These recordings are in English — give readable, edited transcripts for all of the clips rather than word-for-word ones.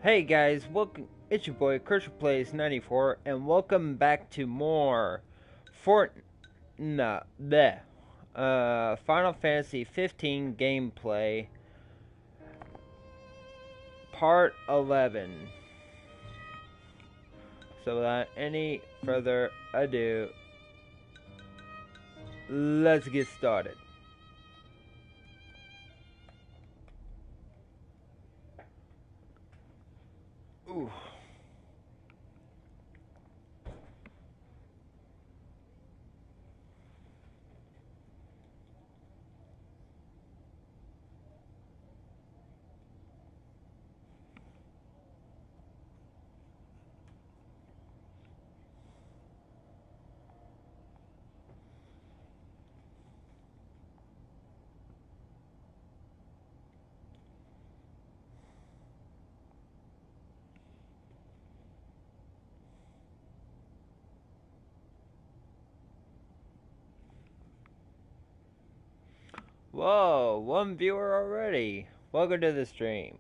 Hey guys, welcome. It's your boy Crucial Plays 94, and welcome back to more Final Fantasy 15 gameplay, part 11. So without any further ado, let's get started. Ooh. Whoa, one viewer already. Welcome to the stream.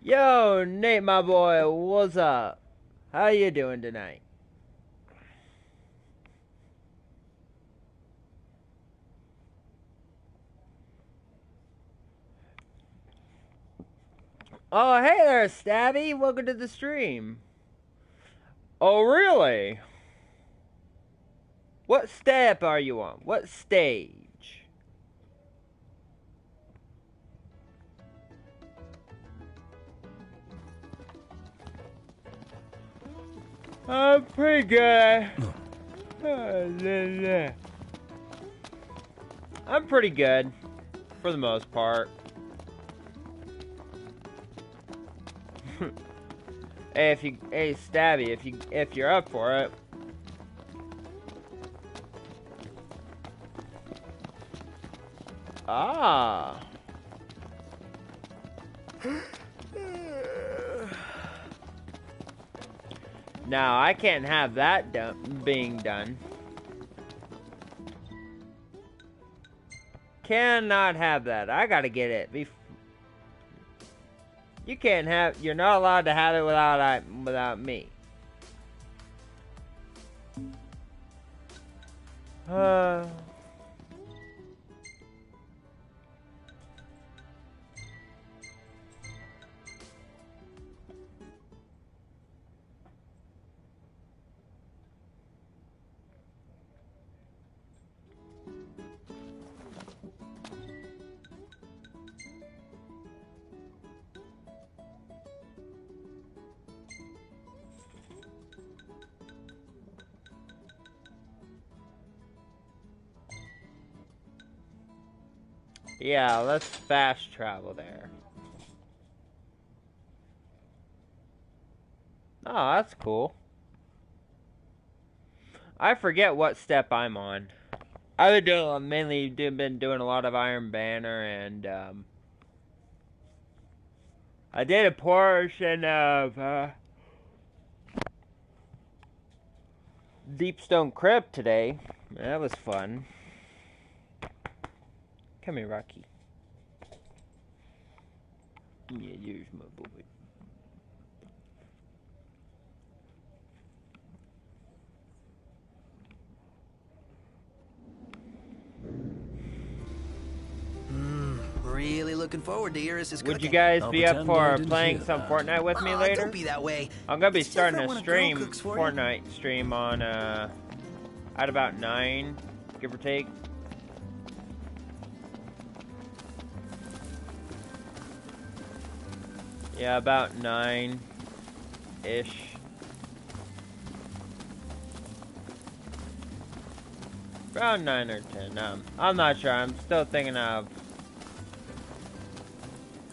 Yo, Nate, my boy, what's up? How you doing tonight? Oh, hey there, Stabby. Welcome to the stream. Oh, really? What step are you on? What stage? I'm pretty good. I'm pretty good, for the most part. Hey, Stabby, if you're up for it. Ah. Now I can't have that being done. Cannot have that. I gotta get it. You can't have. You're not allowed to have it without me. Yeah, let's fast travel there. Oh, that's cool. I forget what step I'm on. I've been doing a lot of Iron Banner, and I did a portion of Deepstone Crypt today. That was fun. Come here, Rocky. Yeah, here's my boy. Really looking forward to Iris' cooking. Would you guys be up for playing some Fortnite with me later? Don't be that way. I'm gonna be starting a stream, Fortnite stream on at about 9, give or take. Yeah, about 9-ish. Around 9 or 10. I'm not sure. I'm still thinking of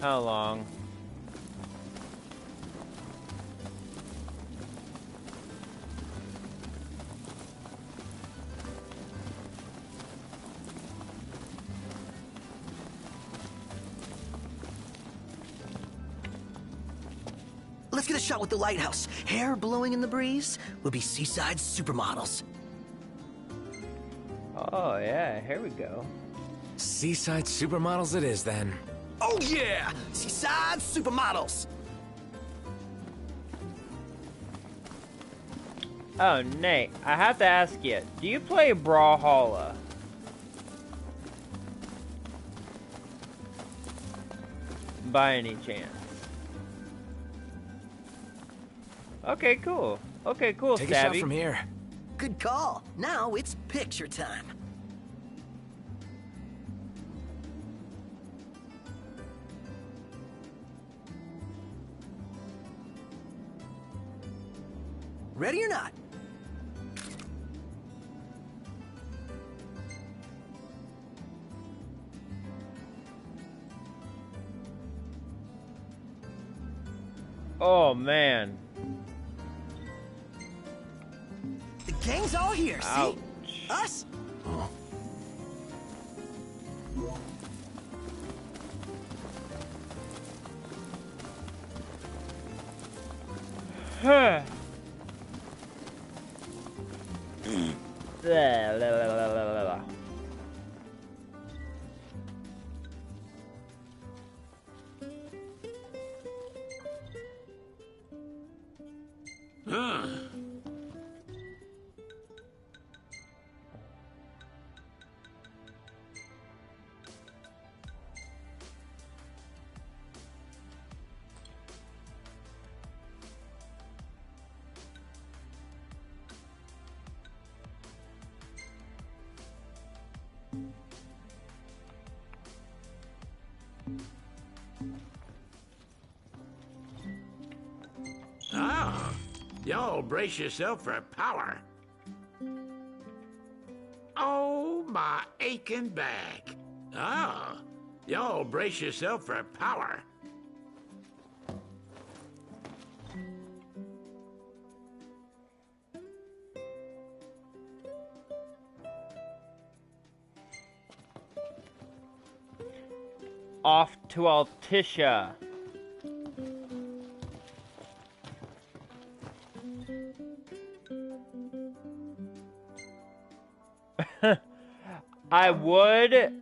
How long? Let's get a shot with the lighthouse. Hair blowing in the breeze. We'll be seaside supermodels. Oh, yeah, here we go. Seaside supermodels it is, then. Oh yeah! Seaside supermodels! Oh, Nate, I have to ask you, do you play Brawlhalla? By any chance? Okay, cool. Okay, cool, Take Savvy. a shot from here. Good call. Now it's picture time. Ready or not? Oh, man. The gang's all here, Ouch. see? Us? Huh? Huh. Blah, blah, blah, blah, blah, blah. Ah, y'all brace yourself for power. Oh, my aching back. Ah, y'all brace yourself for power. Off to Altisha. I would,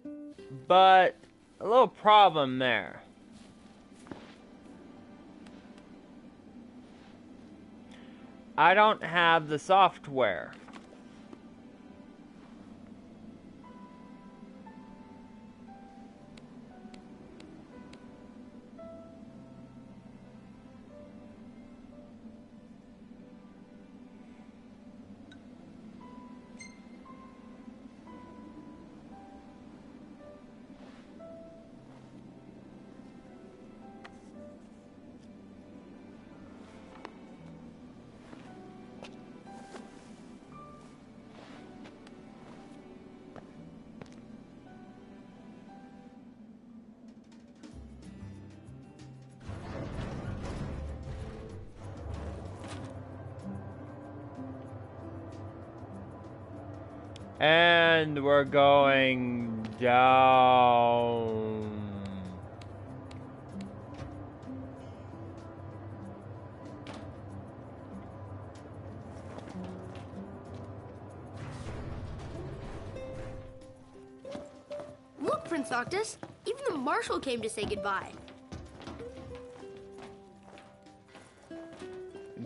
but a little problem there. I don't have the software. And we're going down. Look, Prince Octus, even the marshal came to say goodbye.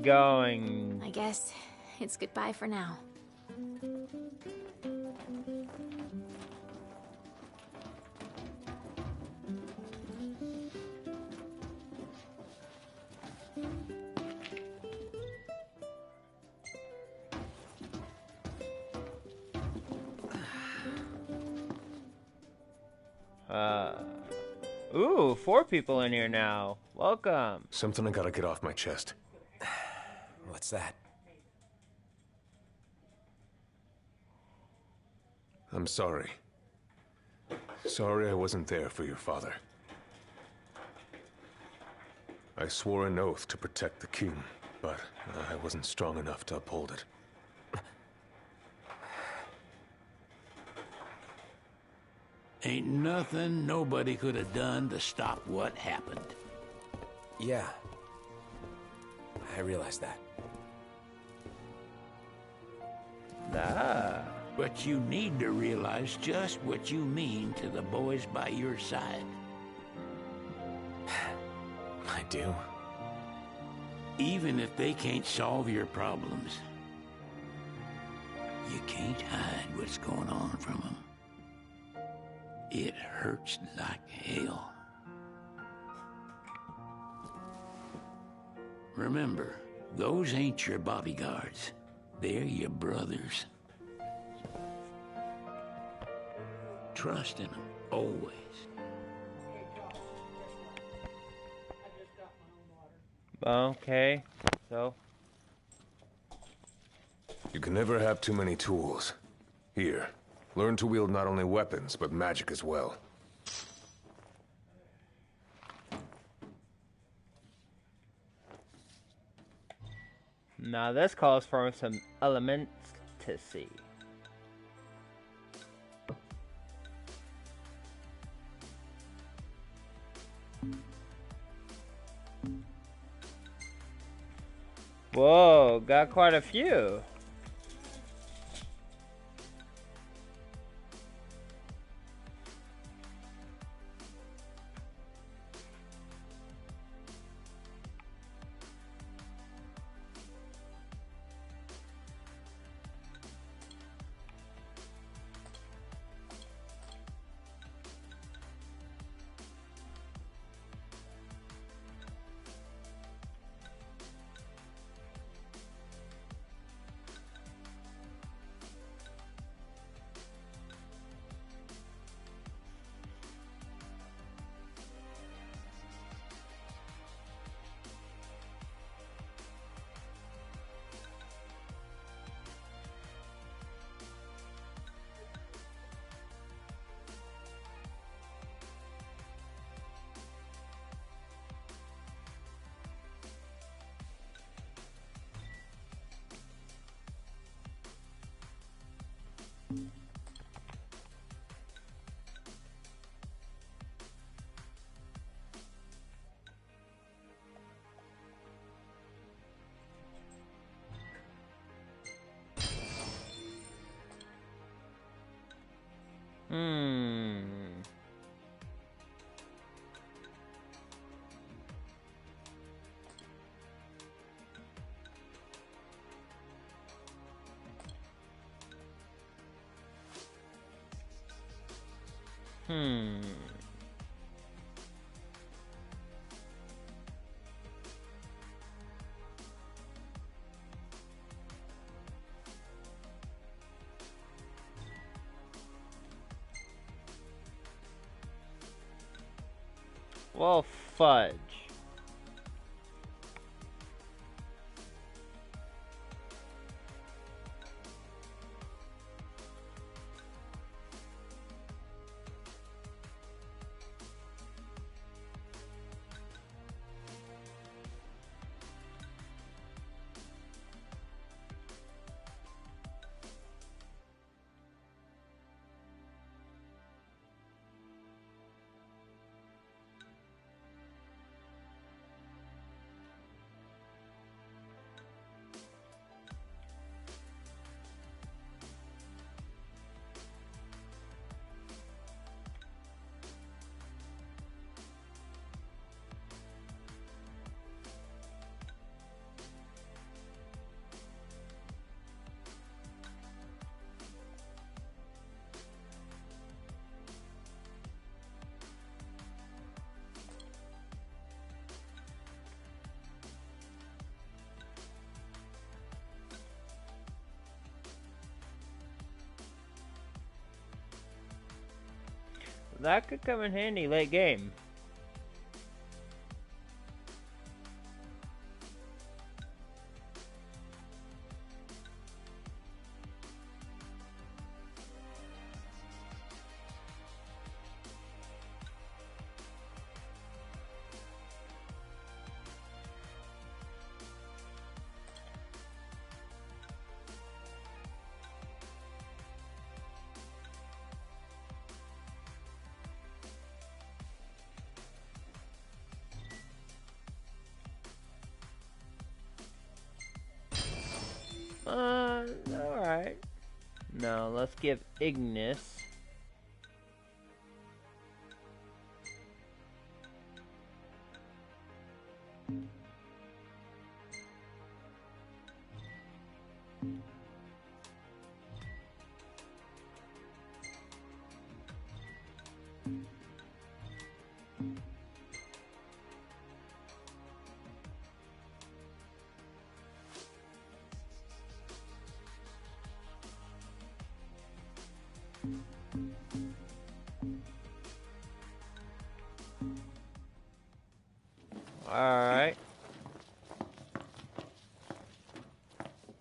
Going. I guess it's goodbye for now. Ooh, 4 people in here now. Welcome. Something I gotta get off my chest. What's that? I'm sorry. Sorry I wasn't there for your father. I swore an oath to protect the king, but I wasn't strong enough to uphold it. Ain't nothing nobody could have done to stop what happened. Yeah. I realize that. Ah. But you need to realize just what you mean to the boys by your side. I do. Even if they can't solve your problems, you can't hide what's going on from them. It hurts like hell. Remember, those ain't your bodyguards. They're your brothers. Trust in them, always. Okay, so. You can never have too many tools. Here, learn to wield not only weapons, but magic as well. Now this calls for some elements to see. Whoa, got quite a few. Well, fudge. That could come in handy late game. No, let's give Ignis. Alright.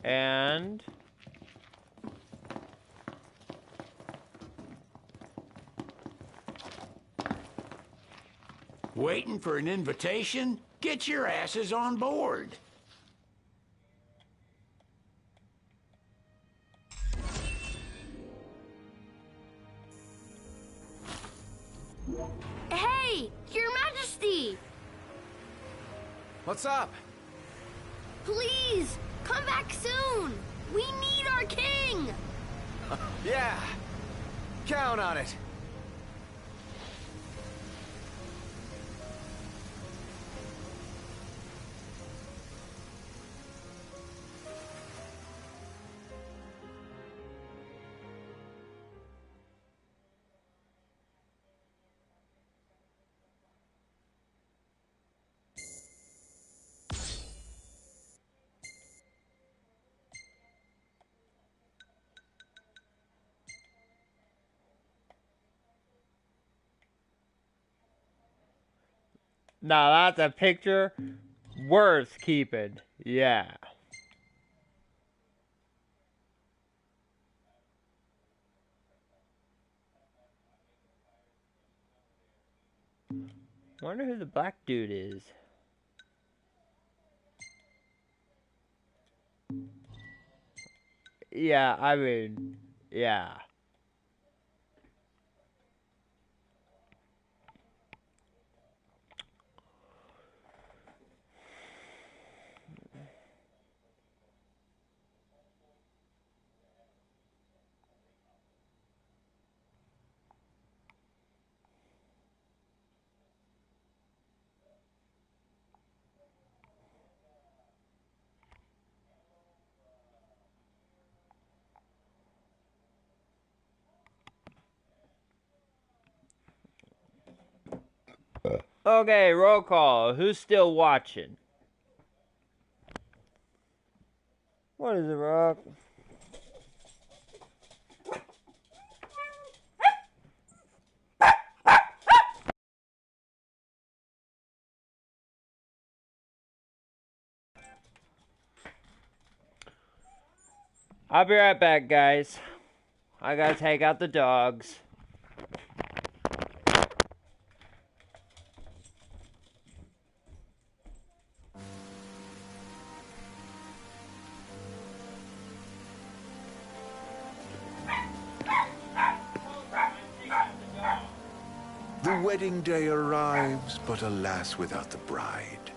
And waiting for an invitation? Get your asses on board. Hey, Your Majesty! What's up? Please, come back soon! We need our king! Yeah. Count on it. now that's a picture worth keeping. Yeah. Wonder who the black dude is. Yeah, I mean, yeah. Okay, roll call. Who's still watching? What is it, Rock? I'll be right back, guys. I gotta take out the dogs. The wedding day arrives, but alas, without the bride.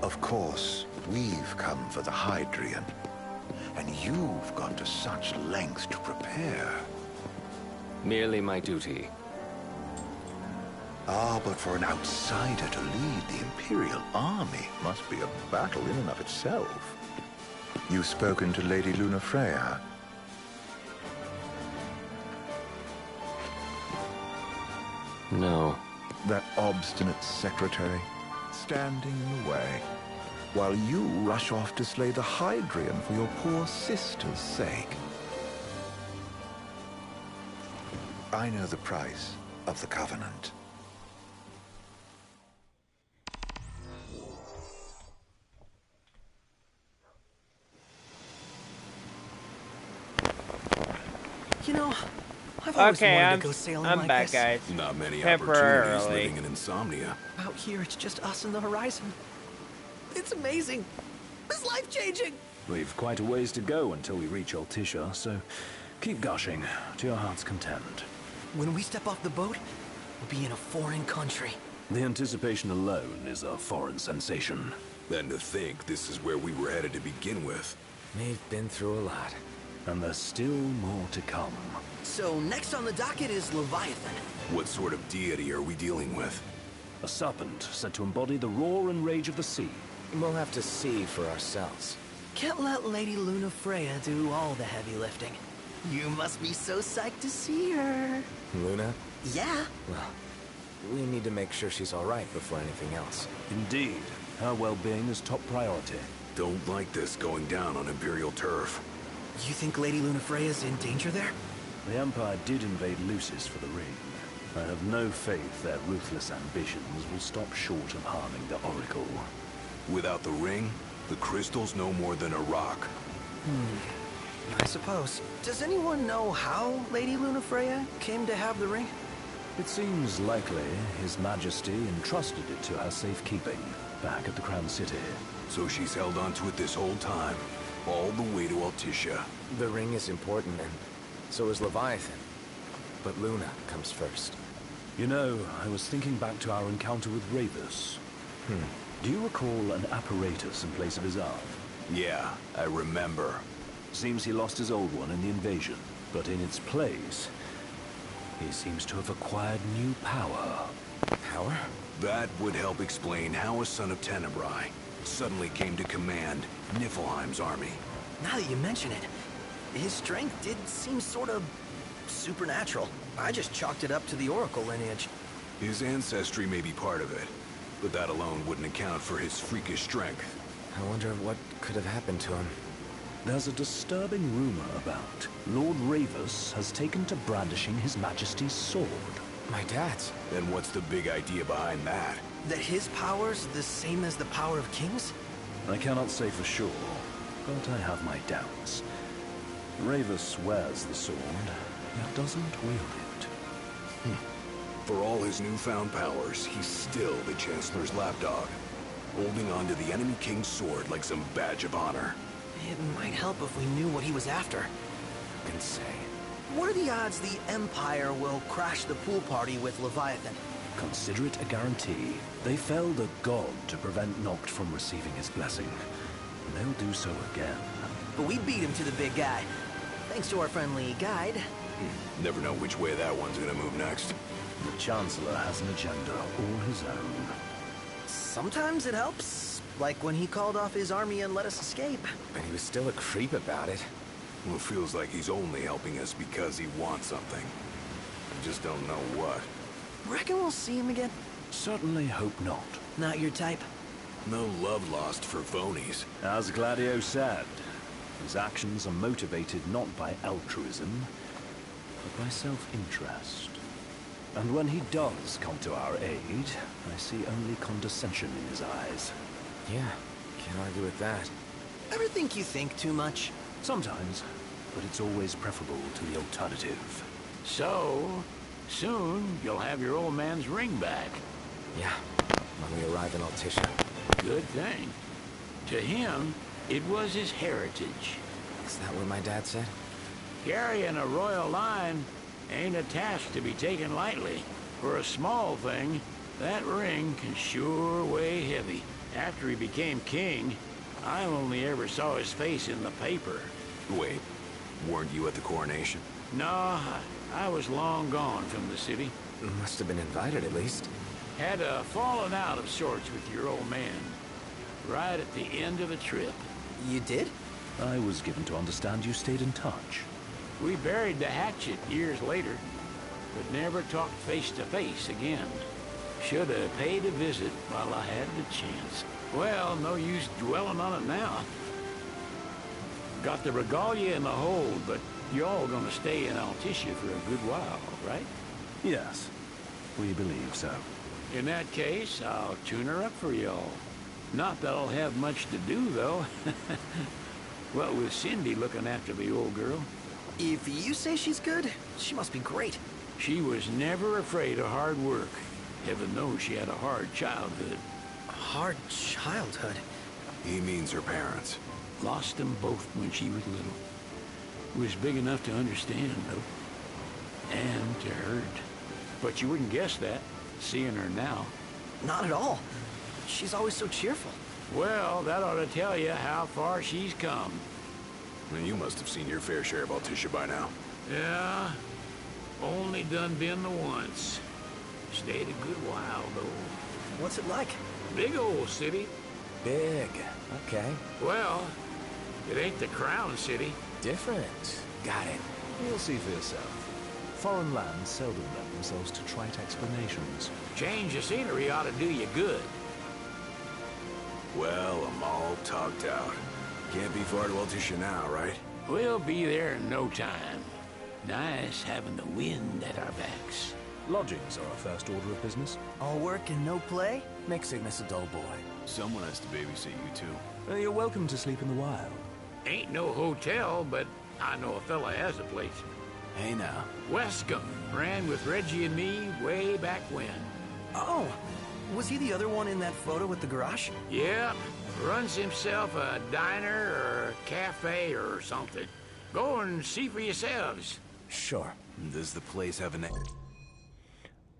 Of course, we've come for the Hydrian, and you've gone to such lengths to prepare. Merely my duty. Ah, but for an outsider to lead the Imperial army must be a battle in and of itself. You've spoken to Lady Lunafreya? No. That obstinate secretary, standing in the way, while you rush off to slay the Hydrian for your poor sister's sake. I know the price of the Covenant. You know, I've always Okay, wanted to go sailing I'm like back, this. guys. Not many Temporarily. opportunities living in insomnia. Out here, it's just us and the horizon. It's amazing. It's life-changing. We've quite a ways to go until we reach Altisha, so keep gushing to your heart's content. When we step off the boat, we'll be in a foreign country. The anticipation alone is a foreign sensation. And to think this is where we were headed to begin with. We've been through a lot. And there's still more to come. So next on the docket is Leviathan. What sort of deity are we dealing with? A serpent said to embody the roar and rage of the sea. We'll have to see for ourselves. Can't let Lady Luna Freya do all the heavy lifting. You must be so psyched to see her. Luna? Yeah. Well, we need to make sure she's all right before anything else. Indeed, her well-being is top priority. Don't like this going down on Imperial turf. You think Lady Luna Freya's in danger there? The Empire did invade Lucis for the ring. I have no faith their ruthless ambitions will stop short of harming the Oracle. Without the ring, the crystal's no more than a rock. I suppose. Does anyone know how Lady Luna Freya came to have the ring? It seems likely His Majesty entrusted it to her safekeeping back at the Crown City. So she's held onto it this whole time, all the way to Altissia. The ring is important, and so is Leviathan. But Luna comes first. You know, I was thinking back to our encounter with Ravus. Do you recall an apparatus in place of his arm? Yeah, I remember. Seems he lost his old one in the invasion, but in its place, he seems to have acquired new power. Power? That would help explain how a son of Tenebrae suddenly came to command Niflheim's army. Now that you mention it, his strength did seem sort of supernatural. I just chalked it up to the Oracle lineage. His ancestry may be part of it, but that alone wouldn't account for his freakish strength. I wonder what could have happened to him. There's a disturbing rumor about Lord Ravus has taken to brandishing His Majesty's sword. My dad's. Then what's the big idea behind that? That his power's the same as the power of kings? I cannot say for sure, but I have my doubts. Ravus wears the sword, yet doesn't wield it. For all his newfound powers, he's still the Chancellor's lapdog, holding on to the enemy king's sword like some badge of honor. It might help if we knew what he was after. Who can say? What are the odds the Empire will crash the pool party with Leviathan? Consider it a guarantee. They felled a god to prevent Noct from receiving his blessing. And they'll do so again. But we beat him to the big guy. Thanks to our friendly guide. Never know which way that one's gonna move next. The Chancellor has an agenda all his own. Sometimes it helps. Like when he called off his army and let us escape. But he was still a creep about it. Well, it feels like he's only helping us because he wants something. I just don't know what. Reckon we'll see him again? Certainly hope not. Not your type? No love lost for phonies. As Gladio said, his actions are motivated not by altruism, but by self-interest. And when he does come to our aid, I see only condescension in his eyes. Yeah, can't argue with that. Ever think you think too much? Sometimes, but it's always preferable to the alternative. So, soon you'll have your old man's ring back. Yeah, when we arrive in Altissia. Good thing. To him, it was his heritage. Is that what my dad said? Carrying a royal line ain't a task to be taken lightly. For a small thing, that ring can sure weigh heavy. After he became king, I only ever saw his face in the paper. Wait, weren't you at the coronation? No, I was long gone from the city. Must have been invited at least. Had a falling out of sorts with your old man. Right at the end of the trip. You did? I was given to understand you stayed in touch. We buried the hatchet years later, but never talked face to face again. Should have paid a visit while I had the chance. Well, no use dwelling on it now. Got the regalia in the hold, but y'all gonna stay in Altissia for a good while, right? Yes, we believe so. In that case, I'll tune her up for y'all. Not that I'll have much to do, though. What with Cindy looking after the old girl. If you say she's good, she must be great. She was never afraid of hard work. Heaven knows she had a hard childhood. A hard childhood? He means her parents. Lost them both when she was little. Was big enough to understand, though. And to hurt. But you wouldn't guess that, seeing her now. Not at all. She's always so cheerful. Well, that ought to tell you how far she's come. And you must have seen your fair share of Altissia by now. Yeah, only done been the once. Stayed a good while, though. What's it like? Big old city. Big. Okay. Well, it ain't the crown city. Different. Got it. You'll see for yourself. Foreign lands seldom lend themselves to trite explanations. Change of scenery ought to do you good. Well, I'm all talked out. Can't be far to Altissia now, right? We'll be there in no time. Nice having the wind at our backs. Lodgings are our first order of business. All work and no play? Make Cygnus a dull boy. Someone has to babysit you, too. You're welcome to sleep in the wild. Ain't no hotel, but I know a fella has a place. Hey now. Wescombe ran with Reggie and me way back when. Oh, was he the other one in that photo with the garage? Yep, runs himself a diner or a cafe or something. Go and see for yourselves. Sure. Does the place have an...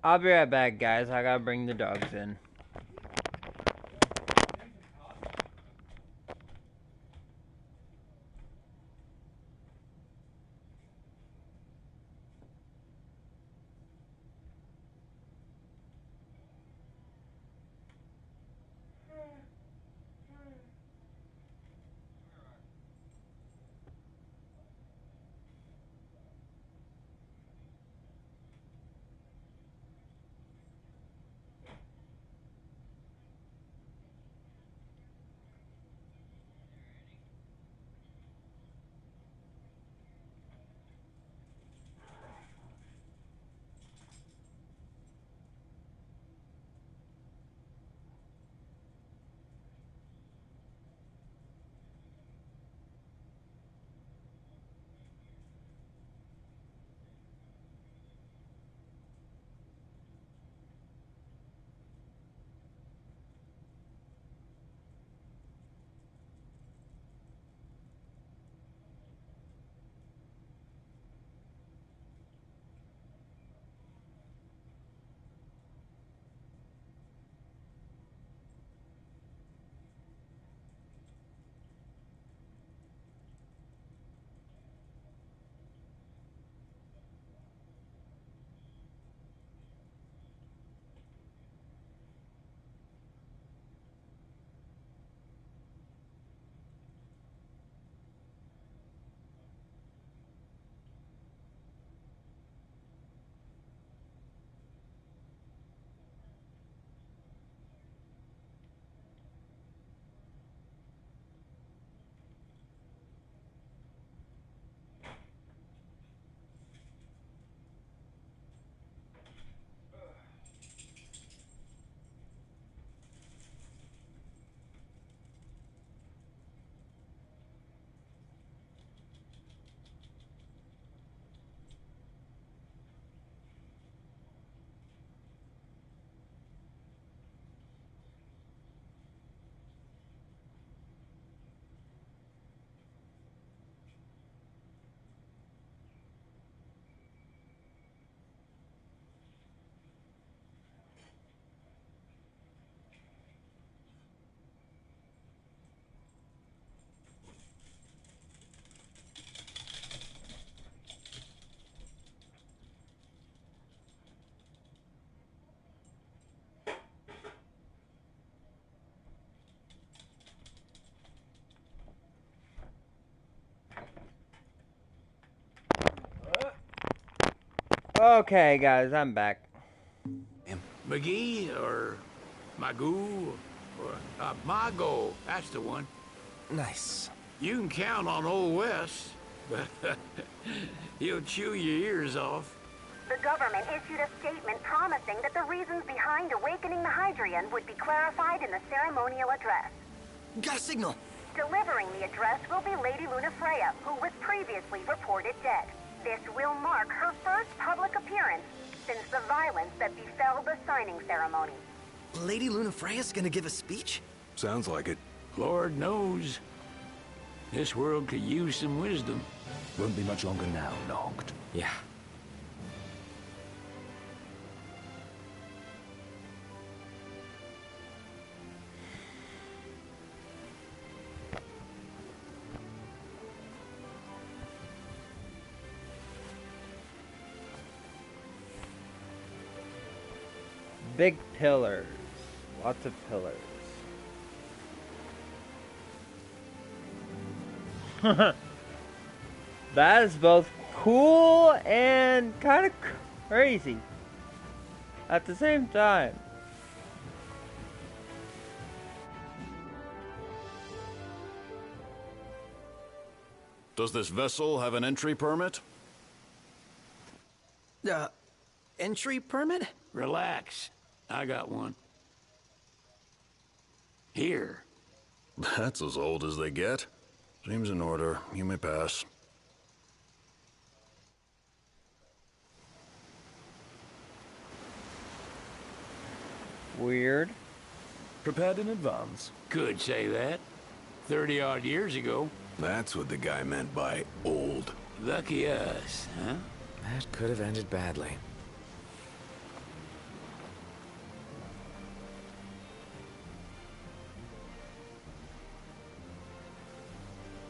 I'll be right back, guys. I gotta bring the dogs in. Okay, guys, I'm back. McGee or Magoo or Mago, that's the one. Nice. You can count on Old West, but he'll chew your ears off. The government issued a statement promising that the reasons behind awakening the Hydrian would be clarified in the ceremonial address. Got a signal. Delivering the address will be Lady Lunafreya, who was previously reported dead. This will mark her first public appearance since the violence that befell the signing ceremony. Lady Lunafreya's gonna give a speech? Sounds like it. Lord knows. This world could use some wisdom. Won't be much longer now, Noct. Yeah. big pillars. Lots of pillars. That is both cool and kind of crazy at the same time. Does this vessel have an entry permit? Entry permit? Relax. I got one. Here. That's as old as they get. Seems in order. You may pass. Weird. Prepared in advance. Could say that. 30-odd years ago. That's what the guy meant by old. Lucky us, huh? That could have ended badly.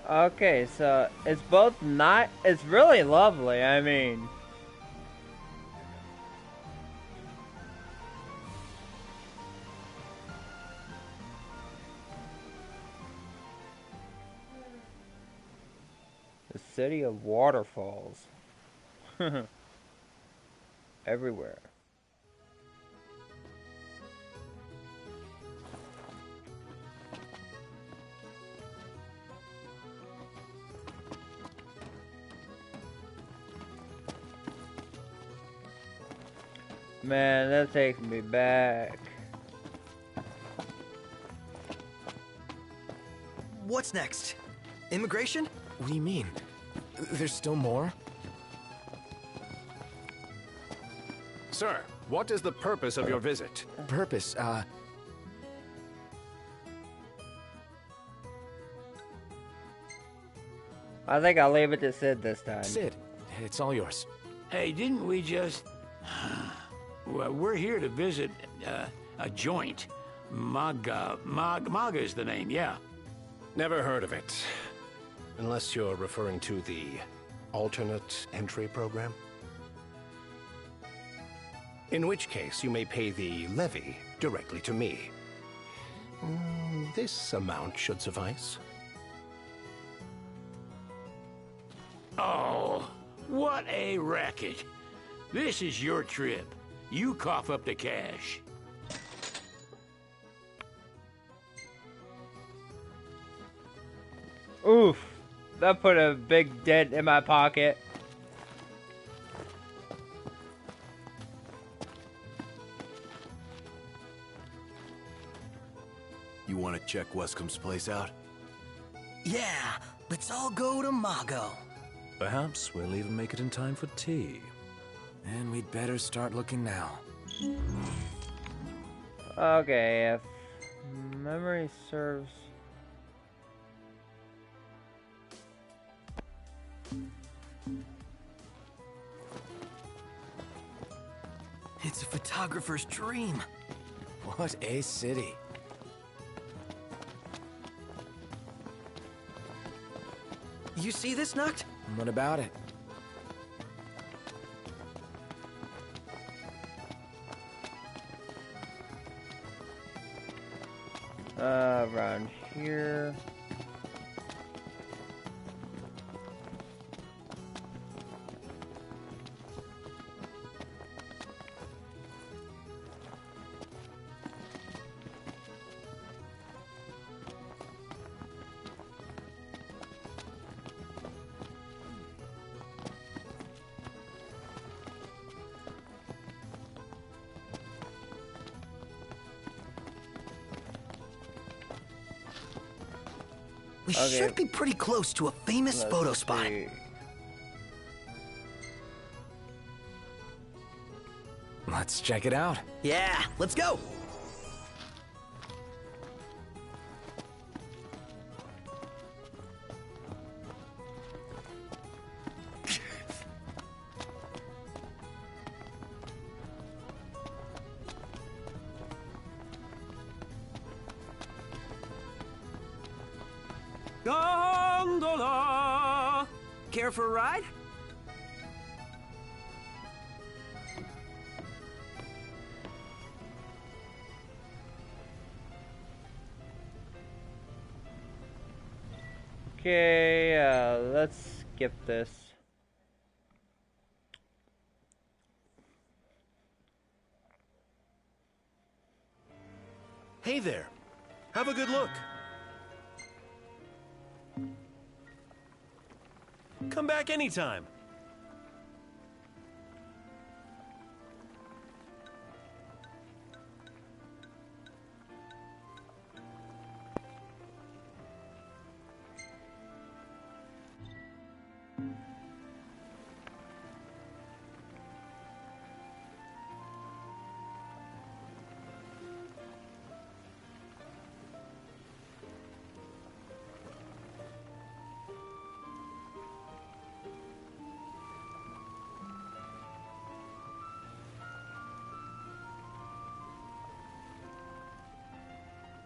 Okay, so it's both not. It's really lovely. I mean, the city of waterfalls. Everywhere. Man, that takes me back. What's next? Immigration? What do you mean? There's still more? Sir, what is the purpose of your visit? Purpose, I think I'll leave it to Sid this time. Sid, it's all yours. Hey, didn't we just... Well, we're here to visit a joint. Maga is the name, yeah. Never heard of it. Unless you're referring to the alternate entry program. In which case, you may pay the levy directly to me. This amount should suffice. Oh, what a racket. This is your trip. You cough up the cash. Oof, that put a big dent in my pocket. You want to check Wescom's place out? Yeah, let's all go to Mago. Perhaps we'll even make it in time for tea. And we'd better start looking now. Okay, if memory serves... It's a photographer's dream. What a city. You see this, Nuct? What about it? Around here. We should be pretty close to a famous photo spot. Let's check it out. Yeah, let's go. Gondola! Care for a ride? Okay, let's skip this. Hey there. Have a good look. Come back anytime.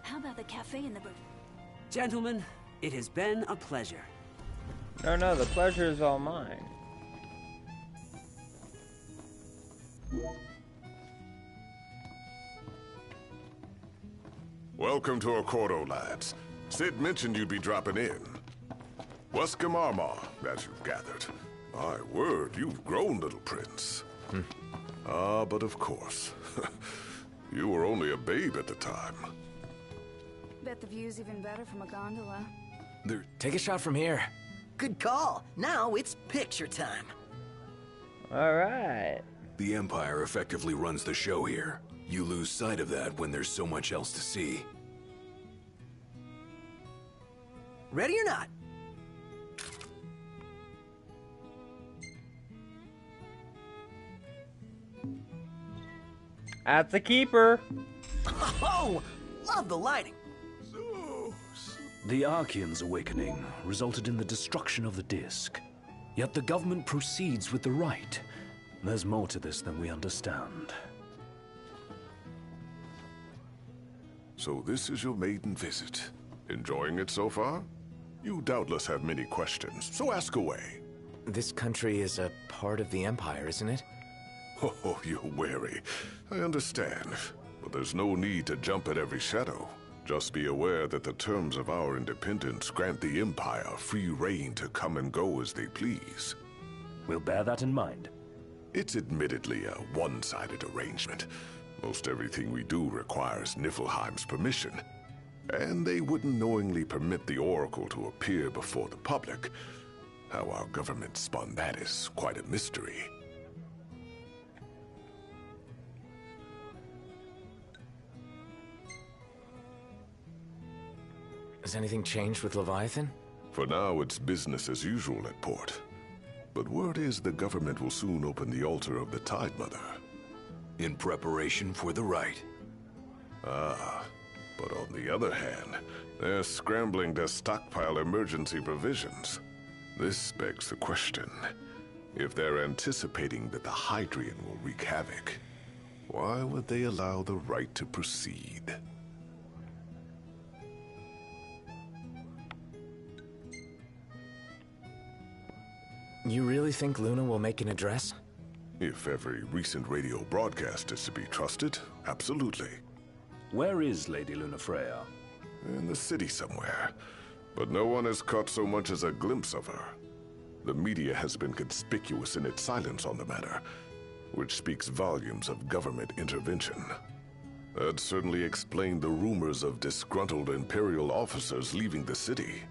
How about the cafe in the booth? Gentlemen, it has been a pleasure. No, the pleasure is all mine. Welcome to Accordo, lads. Sid mentioned you'd be dropping in. Wescom Armor, as you've gathered. My word, you've grown, little prince. But of course. You were only a babe at the time. Bet the view's even better from a gondola. Take a shot from here. Good call. Now it's picture time. All right. The Empire effectively runs the show here. You lose sight of that when there's so much else to see. Ready or not? That's a keeper. Oh, love the lighting. The Archean's awakening resulted in the destruction of the disk. Yet the government proceeds with the rite. There's more to this than we understand. So this is your maiden visit. Enjoying it so far? You doubtless have many questions, so ask away. This country is a part of the Empire, isn't it? Oh, you're wary. I understand. But there's no need to jump at every shadow. Just be aware that the terms of our independence grant the Empire free reign to come and go as they please. We'll bear that in mind. It's admittedly a one-sided arrangement. Most everything we do requires Niflheim's permission. And they wouldn't knowingly permit the Oracle to appear before the public. How our government spun that is quite a mystery. Has anything changed with Leviathan? For now, it's business as usual at port. But word is the government will soon open the altar of the Tide Mother. In preparation for the rite. But on the other hand, they're scrambling to stockpile emergency provisions. This begs the question. If they're anticipating that the Hydrian will wreak havoc, why would they allow the rite to proceed? You really think Luna will make an address? If every recent radio broadcast is to be trusted, absolutely. Where is Lady Lunafreya? In the city somewhere. But no one has caught so much as a glimpse of her. The media has been conspicuous in its silence on the matter, which speaks volumes of government intervention. That certainly explained the rumors of disgruntled Imperial officers leaving the city.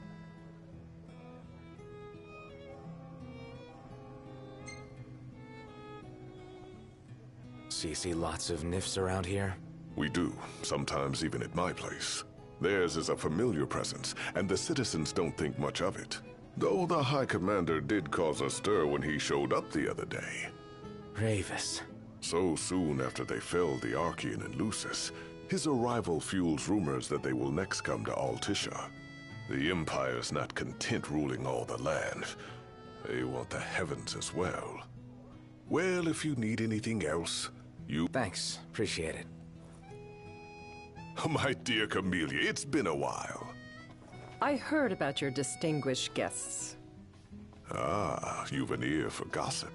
So you see lots of Nifs around here? We do, sometimes even at my place. Theirs is a familiar presence, and the citizens don't think much of it. Though the High Commander did cause a stir when he showed up the other day. Ravis. So soon after they felled the Archean and Lucis, his arrival fuels rumors that they will next come to Altisha. The Empire's not content ruling all the land. They want the heavens as well. Well, if you need anything else, you... Thanks. Appreciate it. My dear Camellia, it's been a while. I heard about your distinguished guests. Ah, you've an ear for gossip.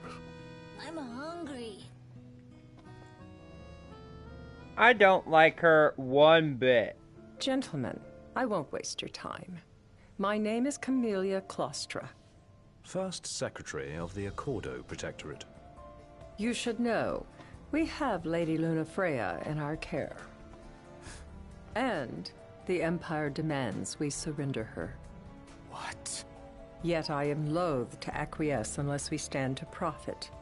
I'm hungry. I don't like her one bit. Gentlemen, I won't waste your time. My name is Camellia Claustra. First Secretary of the Accordo Protectorate. You should know, we have Lady Lunafreya in our care. And the Empire demands we surrender her. What? Yet I am loath to acquiesce unless we stand to profit.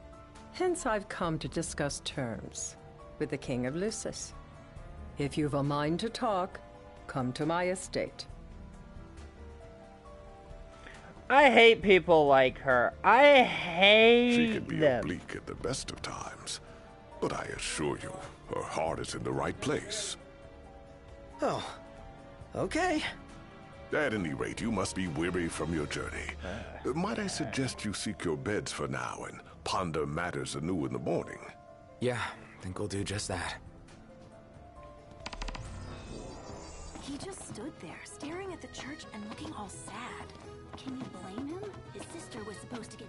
Hence I've come to discuss terms with the King of Lucis. If you've a mind to talk, come to my estate. I hate people like her. I hate She can be them. oblique at the best of times, but I assure you, her heart is in the right place. Oh, okay. At any rate, you must be weary from your journey. Might I suggest you seek your beds for now and ponder matters anew in the morning? Yeah, I think we'll do just that. He just stood there, staring at the church and looking all sad. Can you blame him? His sister was supposed to get...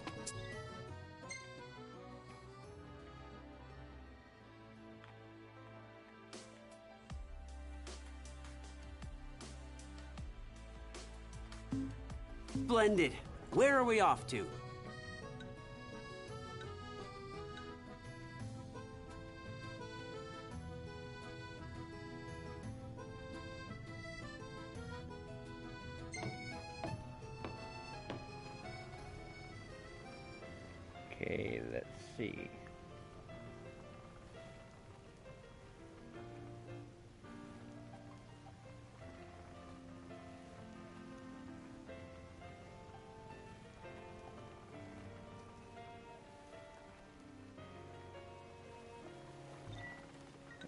Splendid. Where are we off to? Okay, let's see.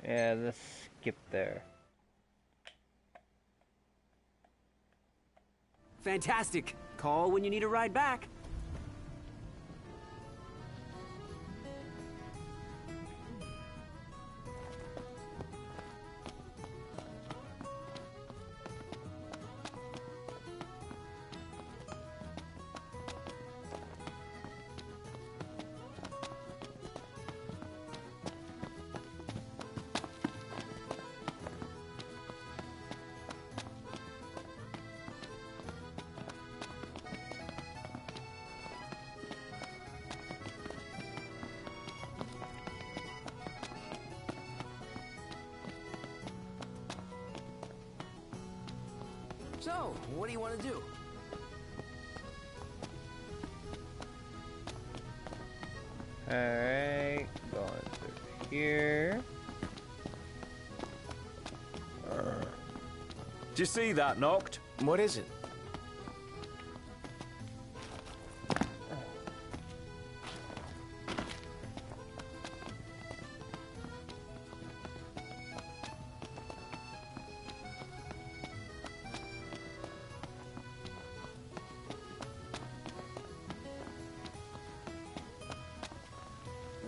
Yeah, let's skip there. Fantastic. Call when you need a ride back. So, what do you want to do? Alright, going through here. Did you see that, Noct? What is it?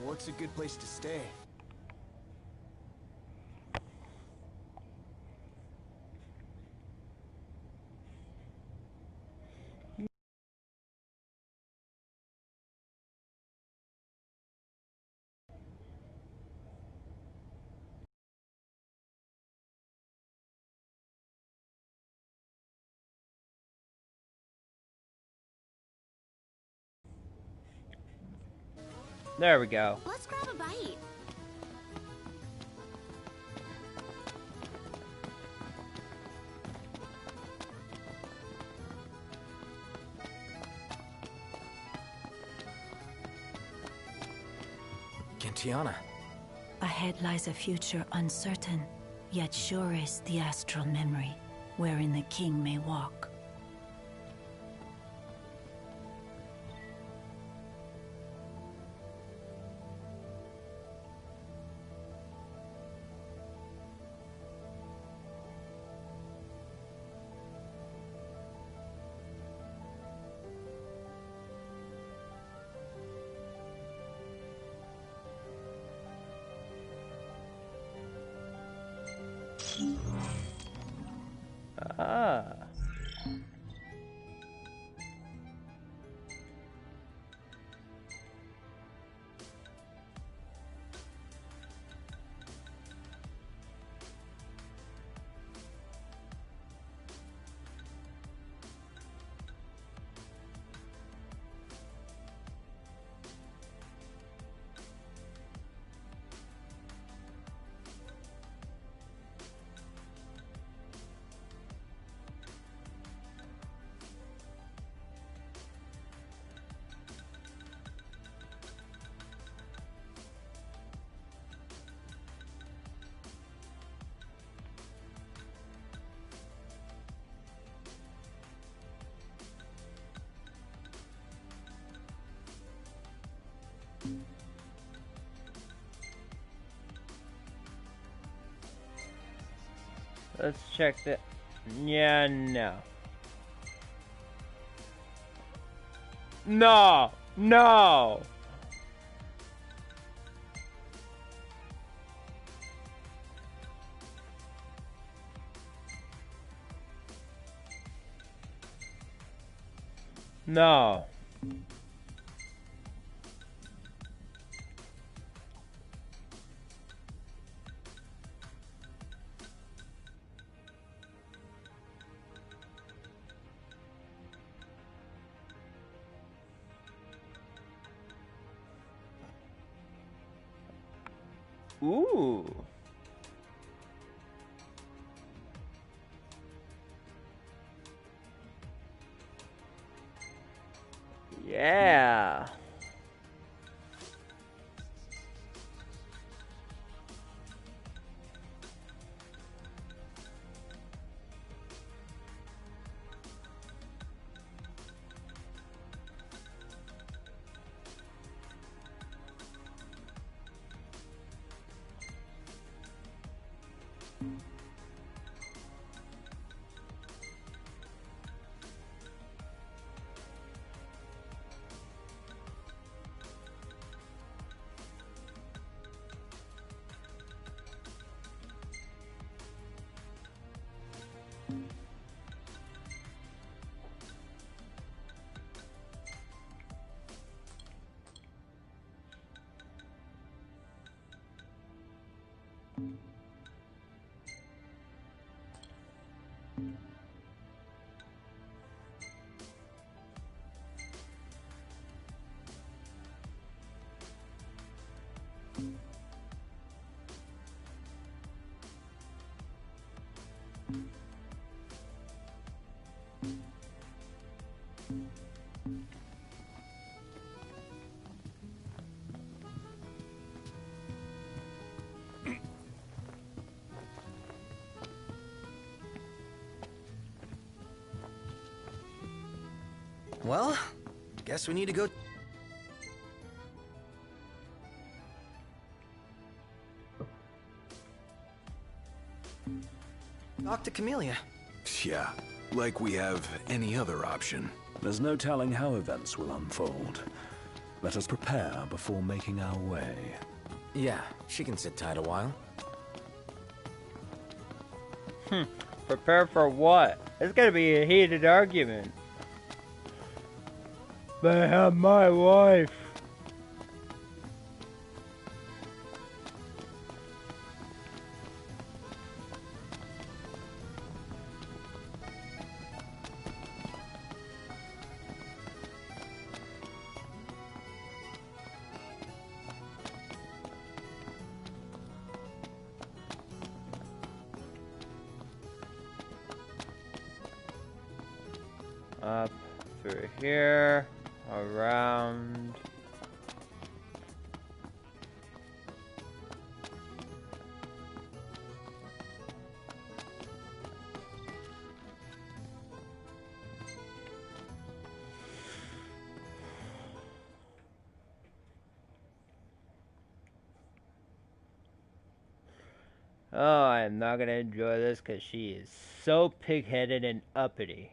What's a good place to stay? There we go. Let's grab a bite. Gentiana. Ahead lies a future uncertain, yet sure is the astral memory, wherein the king may walk. Ah. Let's check the... Yeah, no. No! No! No. Ooh. Yeah. Well, guess we need to go... talk to Camellia. Yeah, like we have any other option. There's no telling how events will unfold. Let us prepare before making our way. Yeah, she can sit tight a while. Prepare for what? It's gonna be a heated argument. They have my wife. Up through here, around. Oh, I'm not gonna enjoy this because she is so pig-headed and uppity.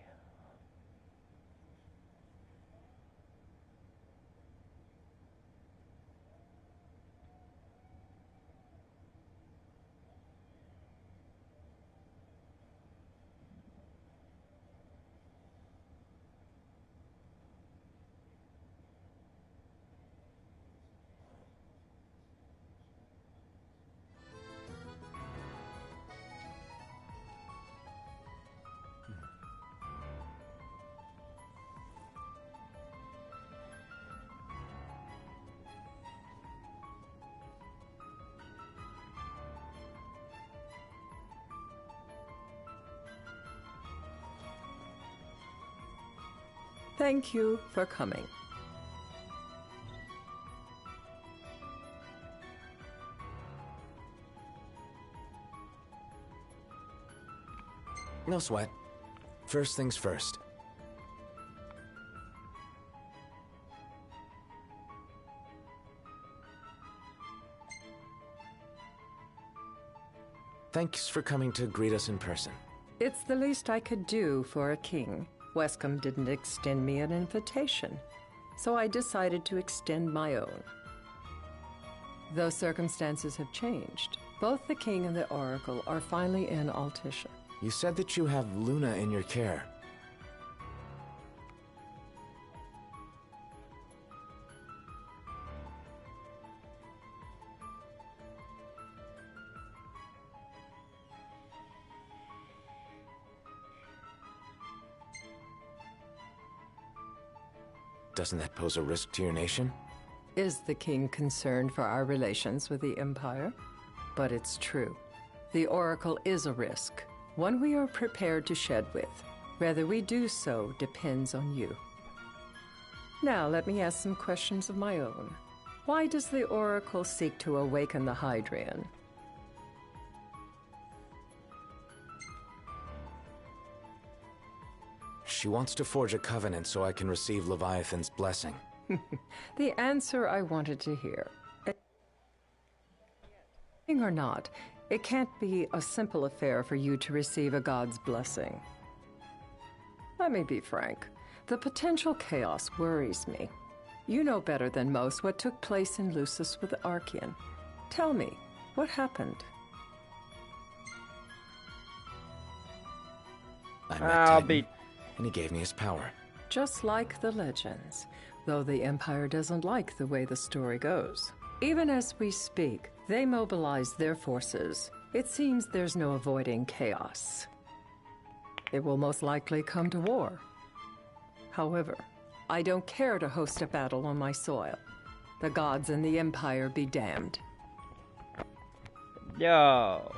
Thank you for coming. No sweat. First things first. Thanks for coming to greet us in person. It's the least I could do for a king. Wescombe didn't extend me an invitation, so I decided to extend my own. Though circumstances have changed, both the king and the oracle are finally in Altissia. You said that you have Luna in your care. Doesn't that pose a risk to your nation? Is the king concerned for our relations with the Empire? But it's true. The Oracle is a risk, one we are prepared to shed with. Whether we do so depends on you. Now let me ask some questions of my own. Why does the Oracle seek to awaken the Hydrian? She wants to forge a covenant so I can receive Leviathan's blessing. The answer I wanted to hear. Or not, it can't be a simple affair for you to receive a god's blessing. Let me be frank. The potential chaos worries me. You know better than most what took place in Lucis with Archean. Tell me, what happened? I met Titan, and he gave me his power. Just like the legends, though the Empire doesn't like the way the story goes. Even as we speak, they mobilize their forces. It seems there's no avoiding chaos. It will most likely come to war. However, I don't care to host a battle on my soil. The gods and the Empire be damned. Yo.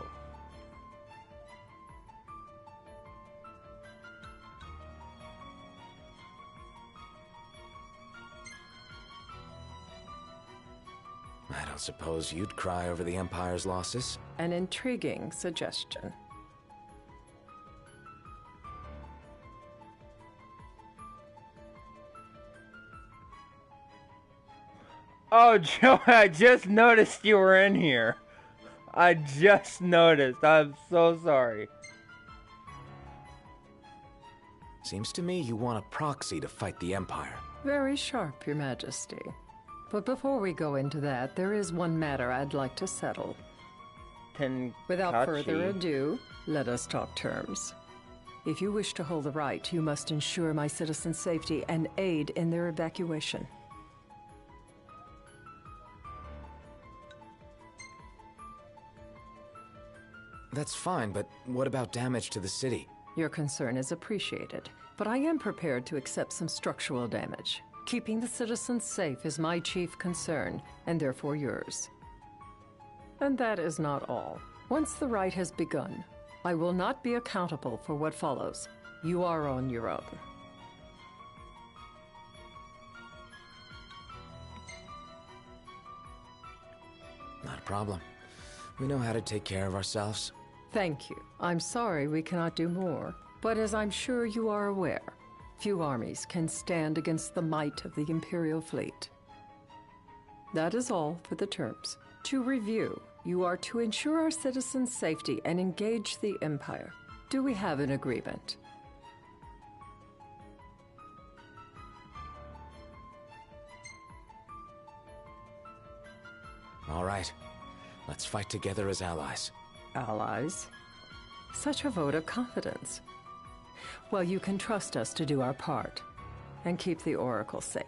I don't suppose you'd cry over the Empire's losses? An intriguing suggestion. Oh, Joe, I just noticed you were in here. I just noticed. I'm so sorry. Seems to me you want a proxy to fight the Empire. Very sharp, Your Majesty. But before we go into that, there is one matter I'd like to settle. Without further ado, let us talk terms. If you wish to hold the right, you must ensure my citizens' safety and aid in their evacuation. That's fine, but what about damage to the city? Your concern is appreciated, but I am prepared to accept some structural damage. Keeping the citizens safe is my chief concern, and therefore yours. And that is not all. Once the rite has begun, I will not be accountable for what follows. You are on your own. Not a problem. We know how to take care of ourselves. Thank you. I'm sorry we cannot do more, but as I'm sure you are aware, few armies can stand against the might of the Imperial fleet. That is all for the terms. To review, you are to ensure our citizens' safety and engage the Empire. Do we have an agreement? All right. Let's fight together as allies. Allies? Such a vote of confidence. Well, you can trust us to do our part and keep the Oracle safe.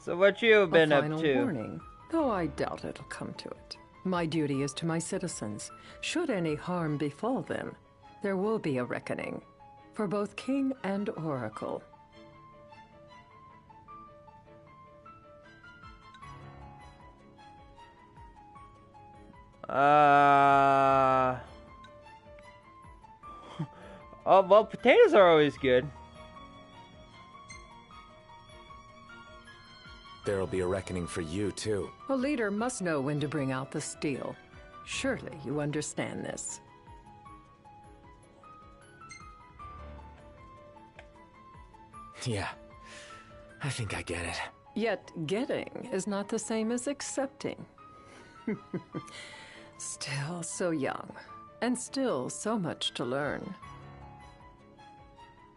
So what you been up to? A final warning, though I doubt it'll come to it. My duty is to my citizens. Should any harm befall them, there will be a reckoning for both King and Oracle. Oh, well, potatoes are always good. There'll be a reckoning for you, too. A leader must know when to bring out the steel. Surely you understand this. Yeah, I think I get it. Yet getting is not the same as accepting. Still so young, And still so much to learn.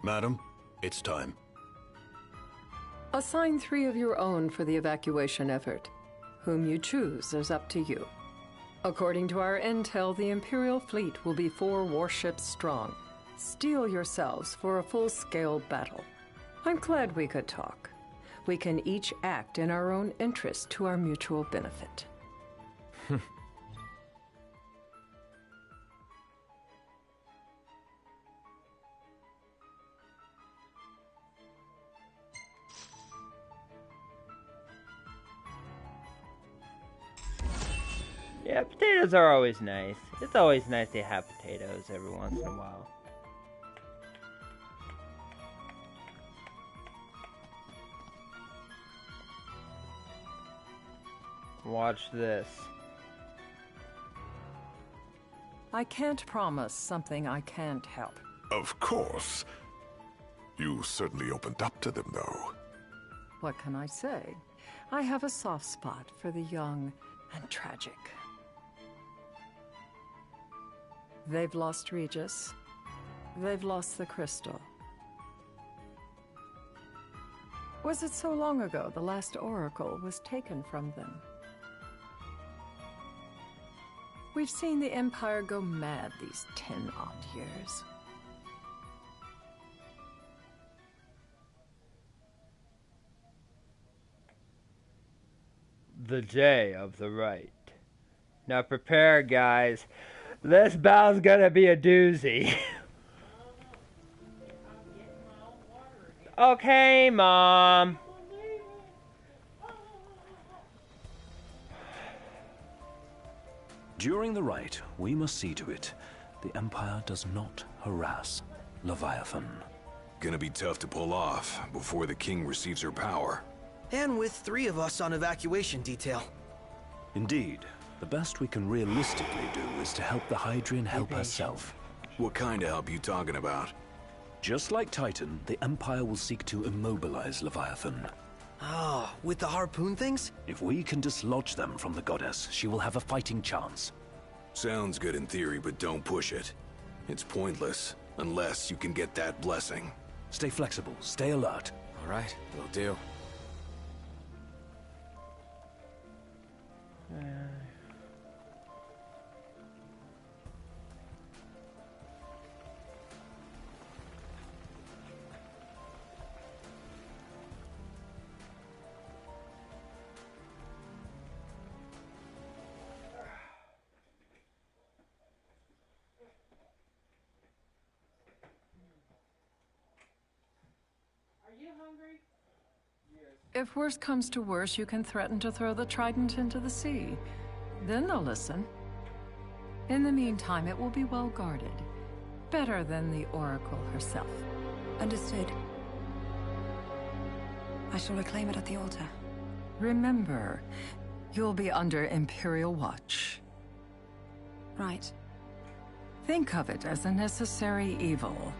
Madam, it's time. Assign 3 of your own for the evacuation effort. Whom you choose is up to you. According to our intel, the Imperial fleet will be 4 warships strong. Steel yourselves for a full-scale battle. I'm glad we could talk. We can each act in our own interest to our mutual benefit. Yeah, potatoes are always nice. It's always nice to have potatoes every once in a while. Watch this. I can't promise something I can't help. Of course. You certainly opened up to them, though. What can I say? I have a soft spot for the young and tragic. They've lost Regis. They've lost the crystal. Was it so long ago the last oracle was taken from them? We've seen the Empire go mad these 10-odd years. The day of the right. Now prepare, guys. This battle's gonna be a doozy. Okay, Mom. During the rite, we must see to it the Empire does not harass Leviathan. Gonna be tough to pull off before the king receives her power. And with 3 of us on evacuation detail. Indeed. The best we can realistically do is to help the Hydrian help herself. What kind of help you talking about? Just like Titan, the Empire will seek to immobilize Leviathan. Ah, with the harpoon things? If we can dislodge them from the goddess, she will have a fighting chance. Sounds good in theory, but don't push it. It's pointless, unless you can get that blessing. Stay flexible, stay alert. All right, will do. If worse comes to worse, you can threaten to throw the trident into the sea. Then they'll listen. In the meantime, it will be well guarded. Better than the Oracle herself. Understood. I shall reclaim it at the altar. Remember, you'll be under Imperial watch. Right. Think of it as a necessary evil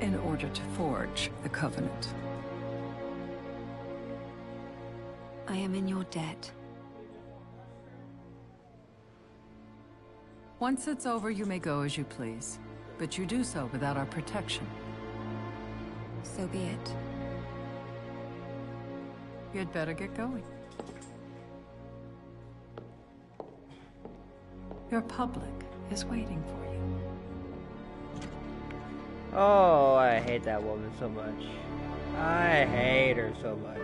in order to forge the Covenant. I am in your debt. Once it's over, you may go as you please. But you do so without our protection. So be it. You'd better get going. Your public is waiting for you. Oh, I hate that woman so much. I hate her so much.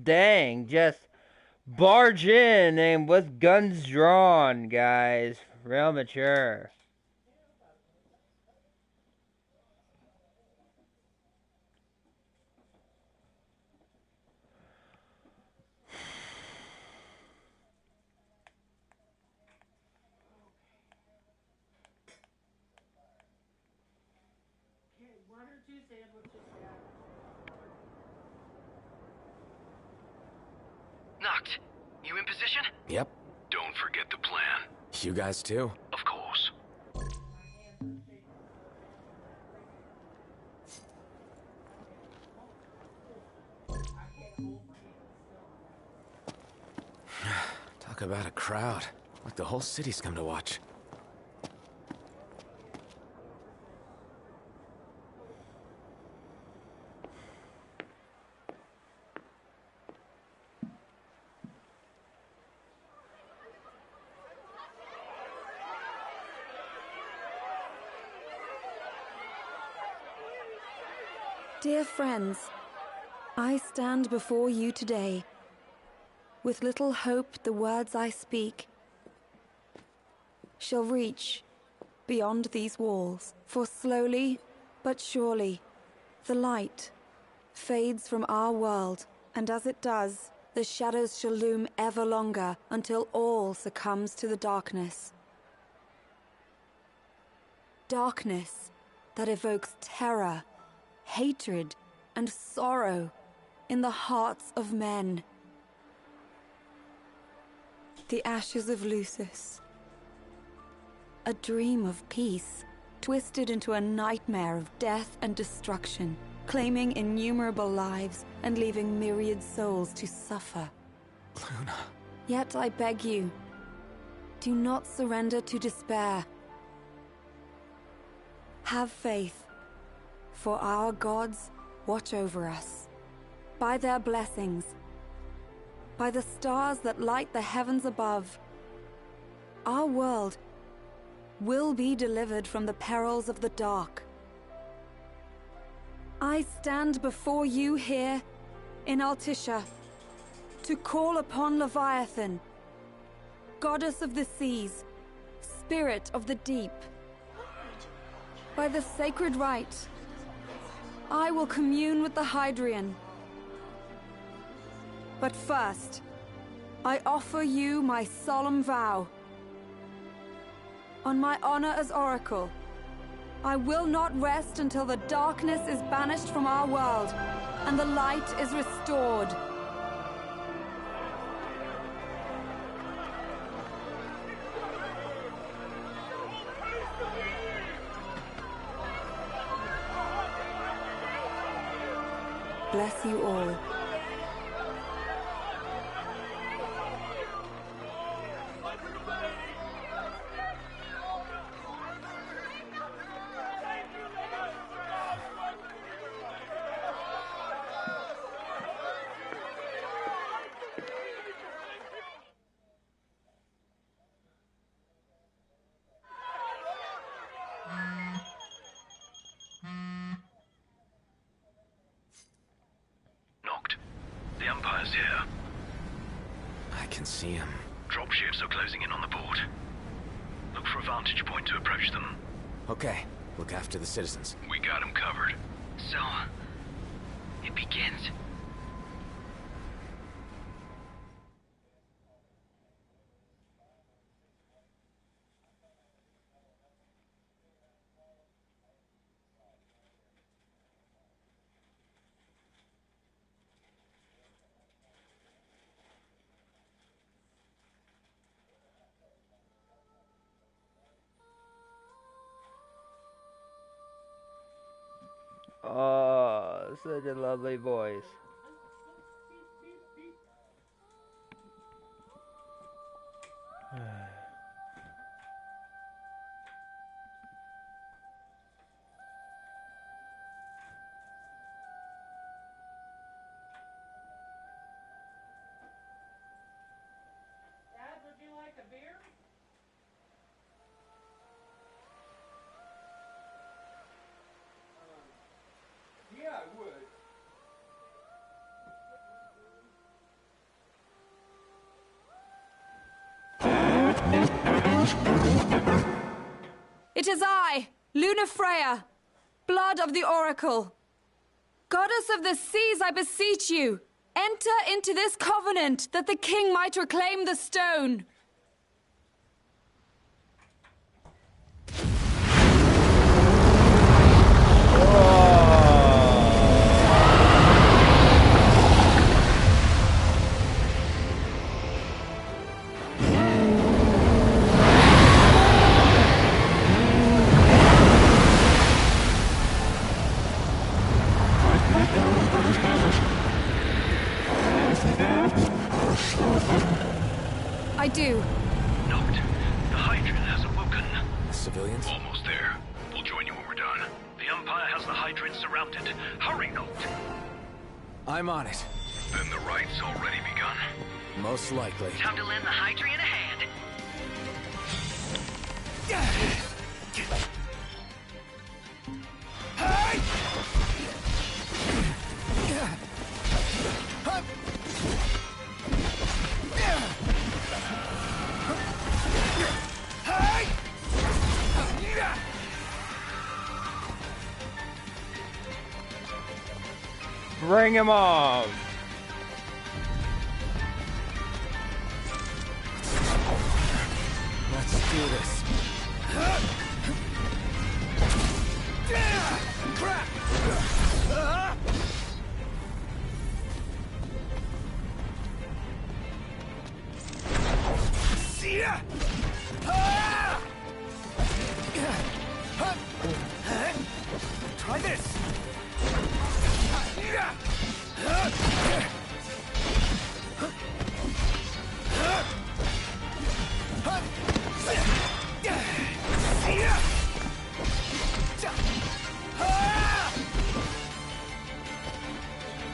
Dang, just barge in and with guns drawn, guys. Real mature. Knocked. You in position? Yep. Don't forget the plan. You guys too? Of course. Talk about a crowd. Like the whole city's come to watch. Dear friends, I stand before you today. With little hope the words I speak shall reach beyond these walls. For slowly but surely the light fades from our world, and as it does, the shadows shall loom ever longer until all succumbs to the darkness. Darkness that evokes terror, hatred, and sorrow in the hearts of men. The ashes of Lucis. A dream of peace, twisted into a nightmare of death and destruction, claiming innumerable lives and leaving myriad souls to suffer. Luna. Yet I beg you, do not surrender to despair. Have faith, for our gods watch over us. By their blessings, by the stars that light the heavens above, our world will be delivered from the perils of the dark. I stand before you here in Altissia to call upon Leviathan, goddess of the seas, spirit of the deep. By the sacred rite, I will commune with the Hydrian. But first, I offer you my solemn vow. On my honor as Oracle, I will not rest until the darkness is banished from our world and the light is restored. Bless you all. Knocked. The Empire's here. I can see him. Dropships are closing in on the port. Look for a vantage point to approach them. Okay, look after the citizens. We got them covered. So, it begins. Oh, such a lovely voice. Dad, would you like a beer? Yeah, I would. It is I, Luna Freya, blood of the Oracle. Goddess of the seas, I beseech you, enter into this covenant that the king might reclaim the stone. Oh. the Hydrant surrounded. Hurry, Noct. I'm on it. Then the right's already begun. Most likely. Time to lend the Hydrant a hand. Bring him on! Let's do this. Crap! Try this.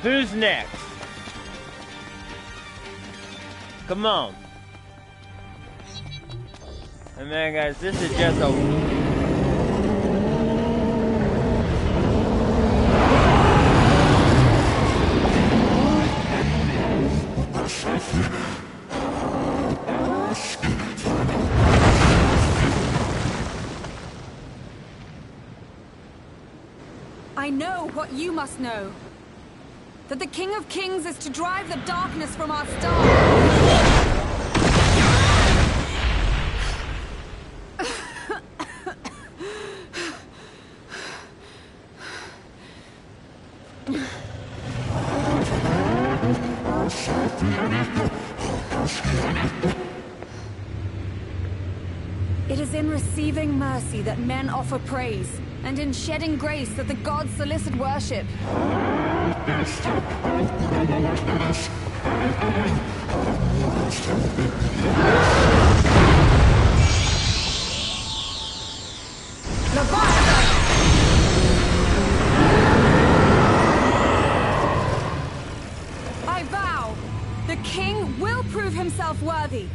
Who's next? Come on. And man, guys, this is just a... I know what you must know. That the King of Kings is to drive the darkness from our star. It is in receiving mercy that men offer praise, and in shedding grace that the gods solicit worship. I vow, the king will prove himself worthy.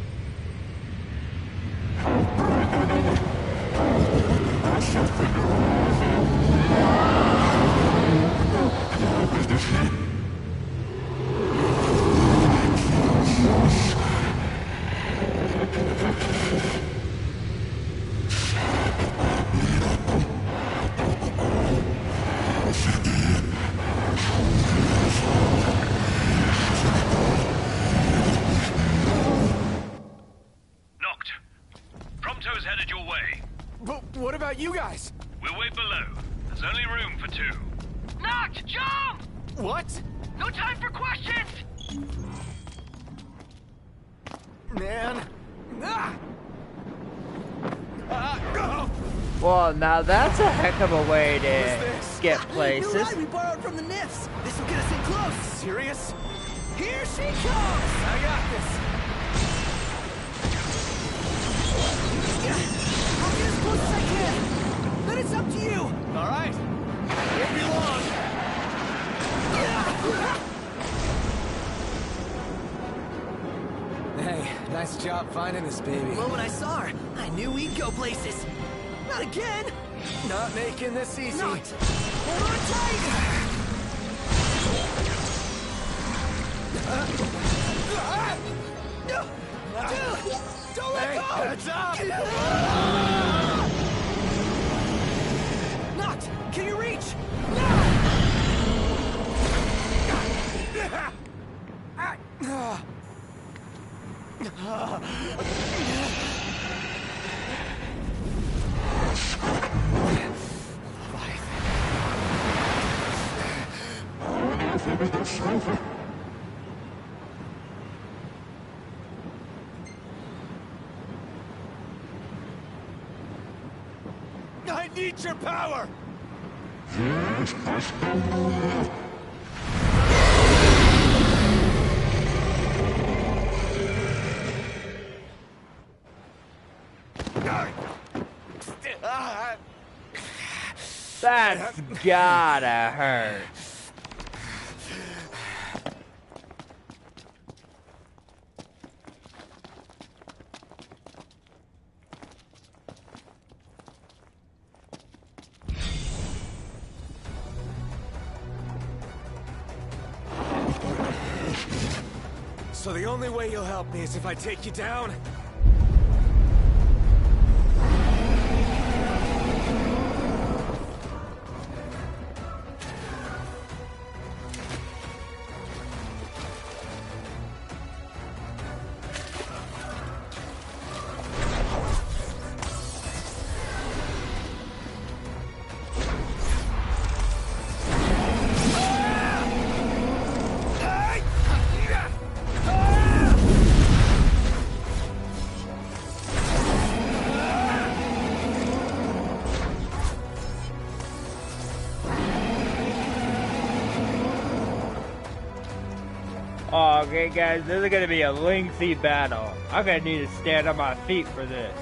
Headed your way. But what about you guys? We'll wait below. There's only room for two. Noct, jump! What? No time for questions! Man. Well, now that's a heck of a way to get places. New ride we borrowed from the Nifs. This will get us in close. Serious? Here she comes. I got this. I'll get as close as I can. Then it's up to you. All right. Won't be long. Hey, nice job finding this baby. The moment I saw her, I knew we'd go places. Not again. Not making this easy. Not. Hold on tight. Dude, don't let go. Heads up. Not. Can you reach? I need your power! That's gotta hurt. So the only way you'll help me is if I take you down? Oh, okay, guys, this is gonna be a lengthy battle. I'm gonna need to stand on my feet for this.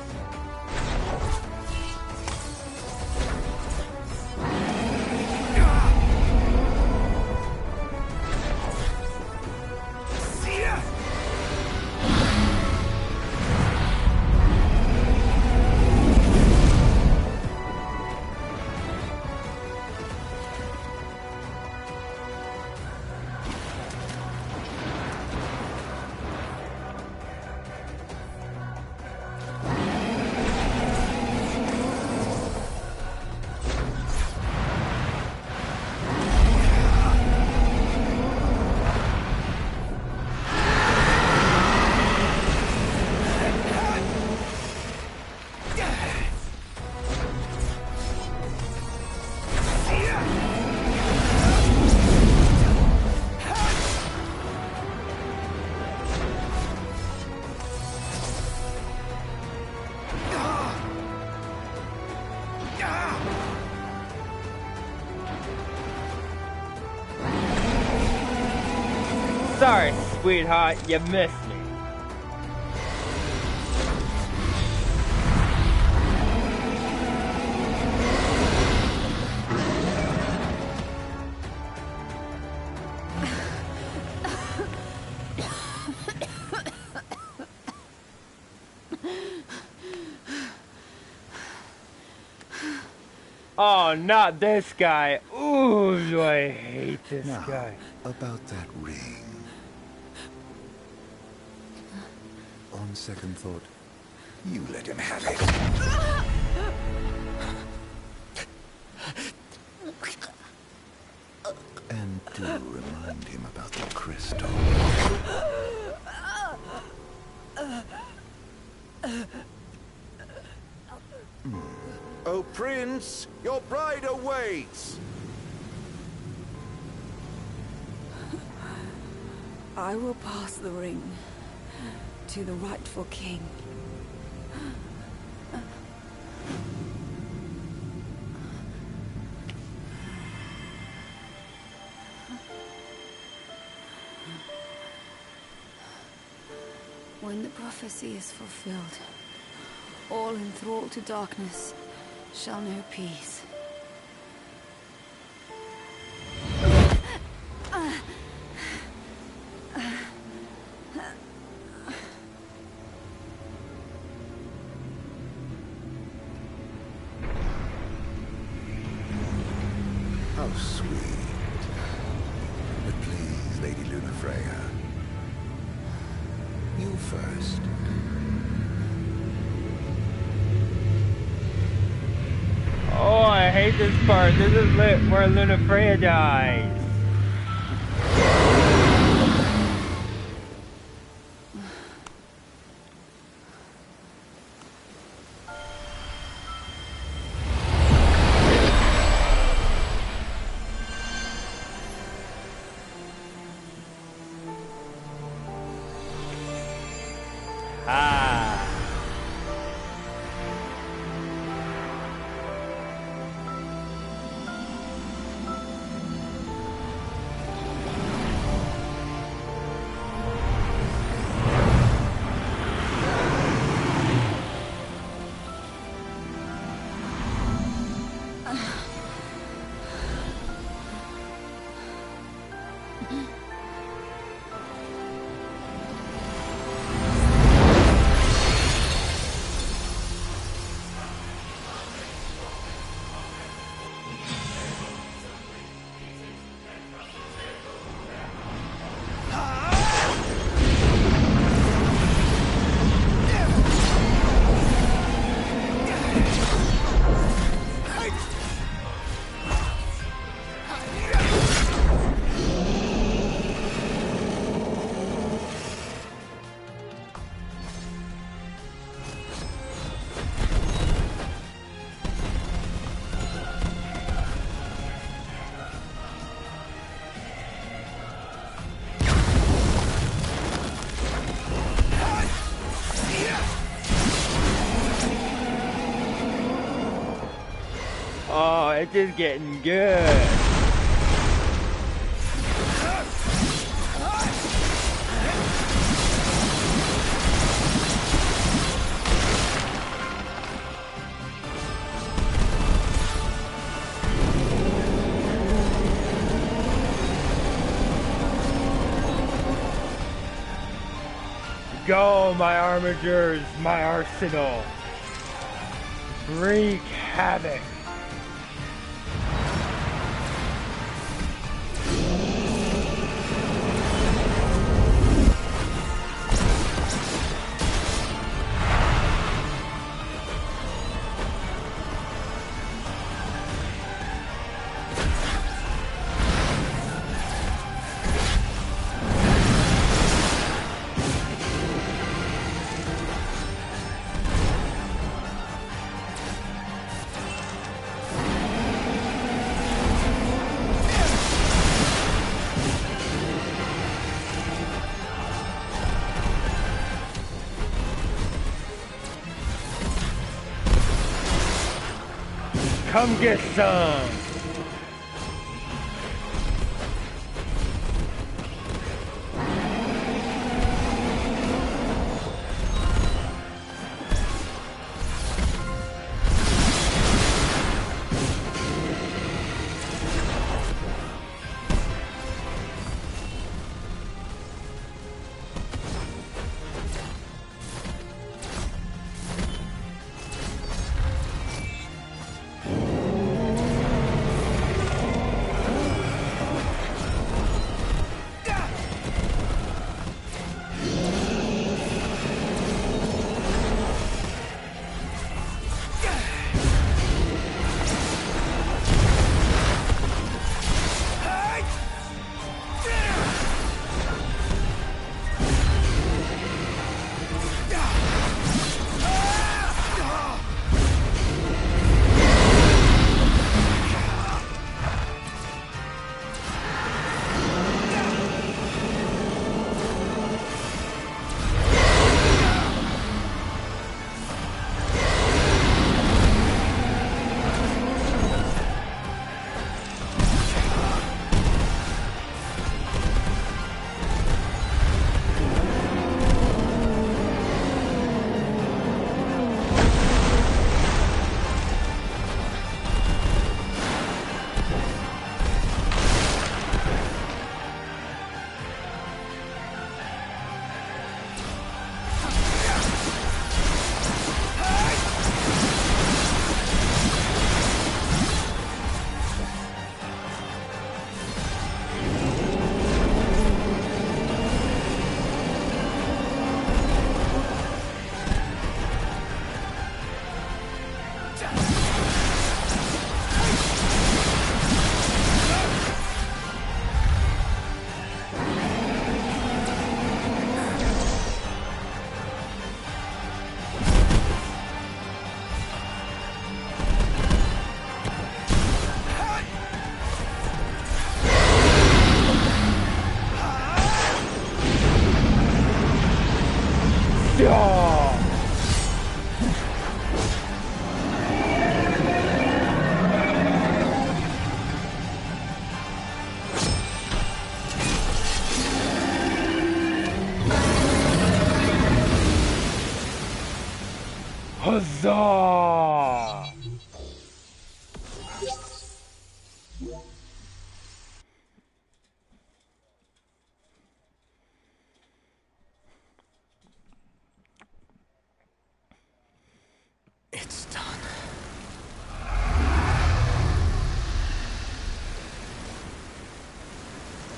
Sorry, sweetheart, you missed me. Oh, not this guy. Ooh, do I hate this guy. About that ring. On second thought, you let him have it. And do remind him about the crystal. Oh, Prince, your bride awaits! I will pass the ring to the rightful king. When the prophecy is fulfilled, all enthralled to darkness shall know peace. How sweet. But please, Lady Lunafreya. You first. Oh, I hate this part. This is where Lunafreya dies. Oh, it's just getting good. Go, my armigers, my arsenal. Wreak havoc. Come get some! Huzzah!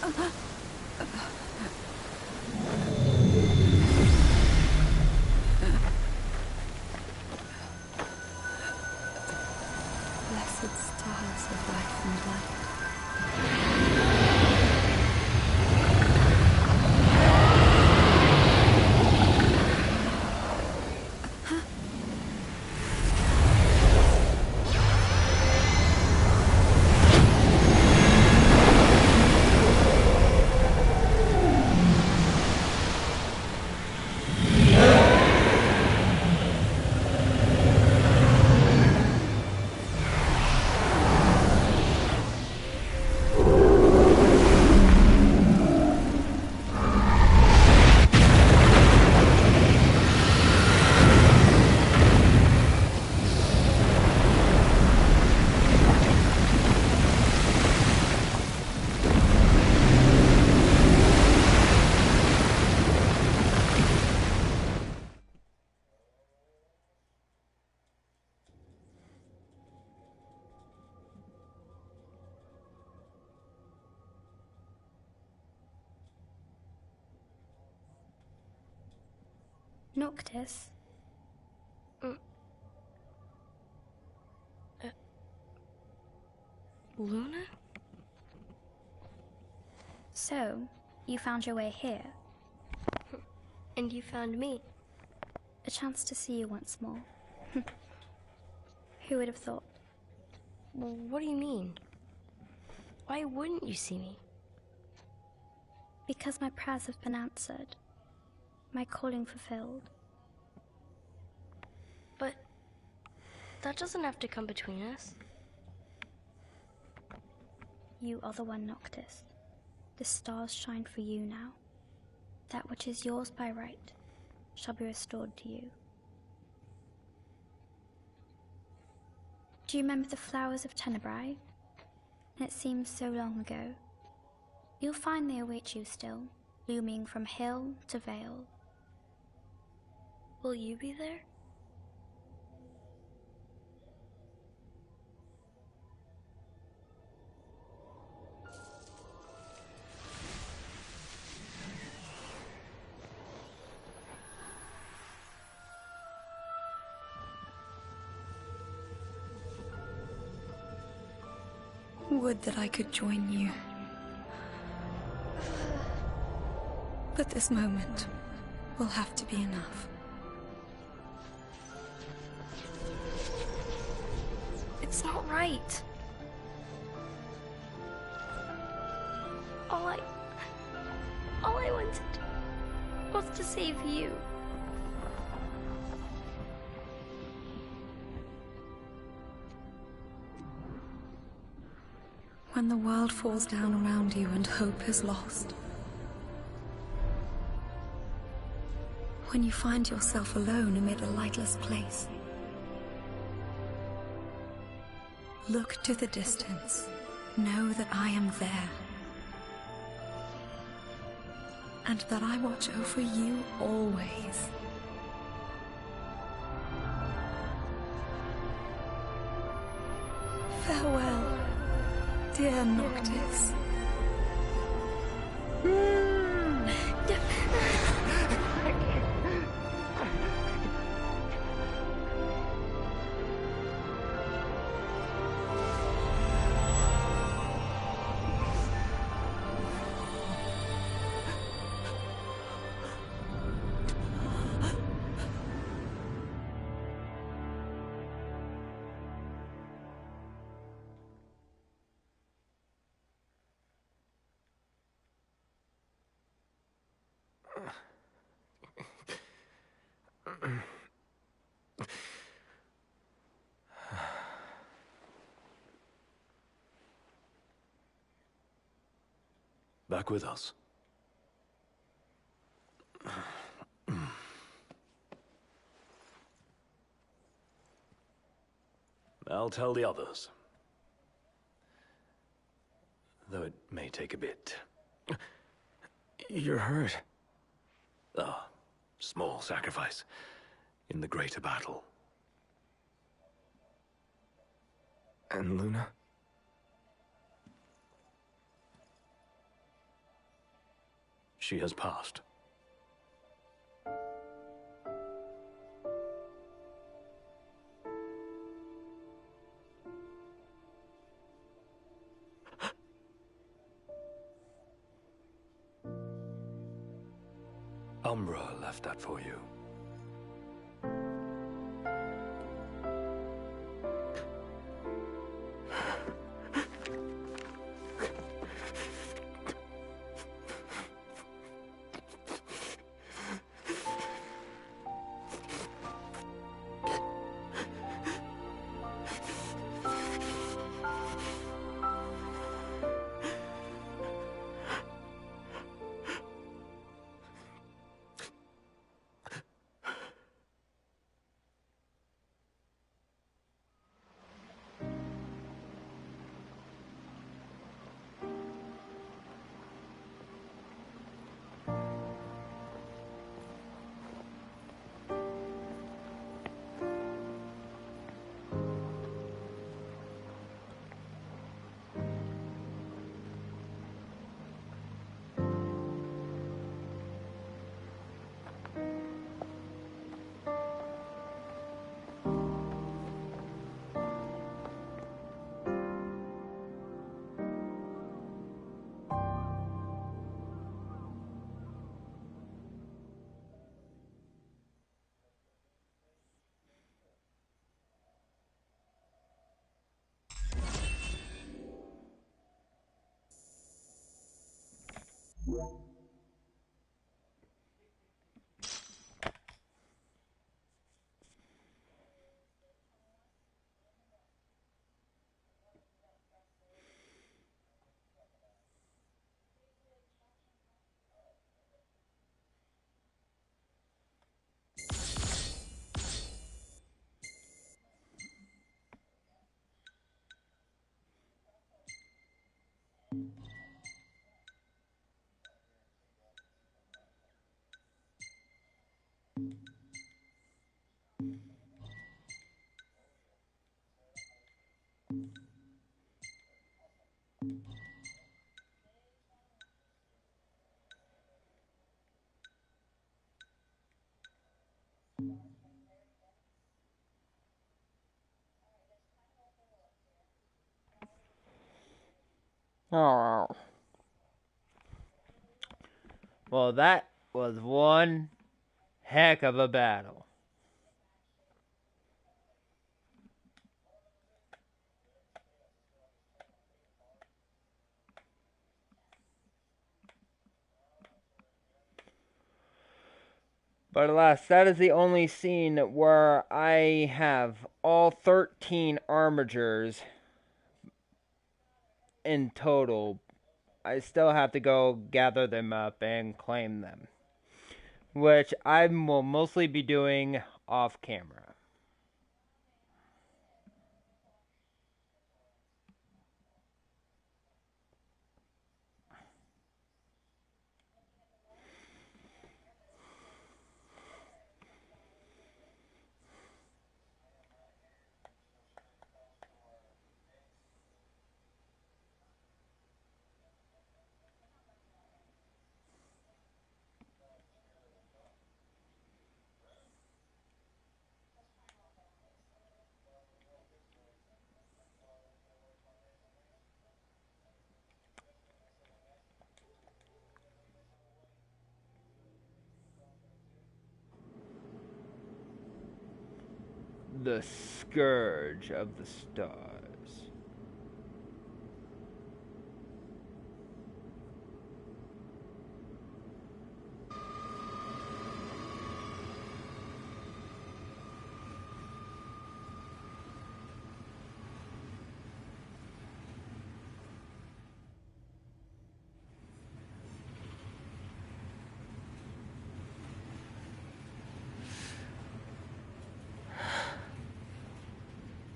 Blessed stars of life and light. Noctis? Luna? So, you found your way here. And you found me. A chance to see you once more. Who would have thought? Well, what do you mean? Why wouldn't you see me? Because my prayers have been answered. My calling fulfilled. But that doesn't have to come between us. You are the one, Noctis. The stars shine for you now. That which is yours by right shall be restored to you. Do you remember the flowers of Tenebrae? It seems so long ago. You'll find they await you still, looming from hill to vale. Will you be there? Would that I could join you. But this moment will have to be enough. It's not right. All I wanted was to save you. When the world falls down around you and hope is lost. When you find yourself alone amid a lightless place. Look to the distance. Know that I am there. And that I watch over you always. Farewell, dear Noctis. Back with us. I'll tell the others. Though it may take a bit. You're hurt. Ah, small sacrifice in the greater battle. And Luna? She has passed. Umbra left that for you. Oh. Well, that was one heck of a battle. But alas, that is the only scene where I have all 13 armigers in total. I still have to go gather them up and claim them, which I will mostly be doing off camera. The Scourge of the Stars.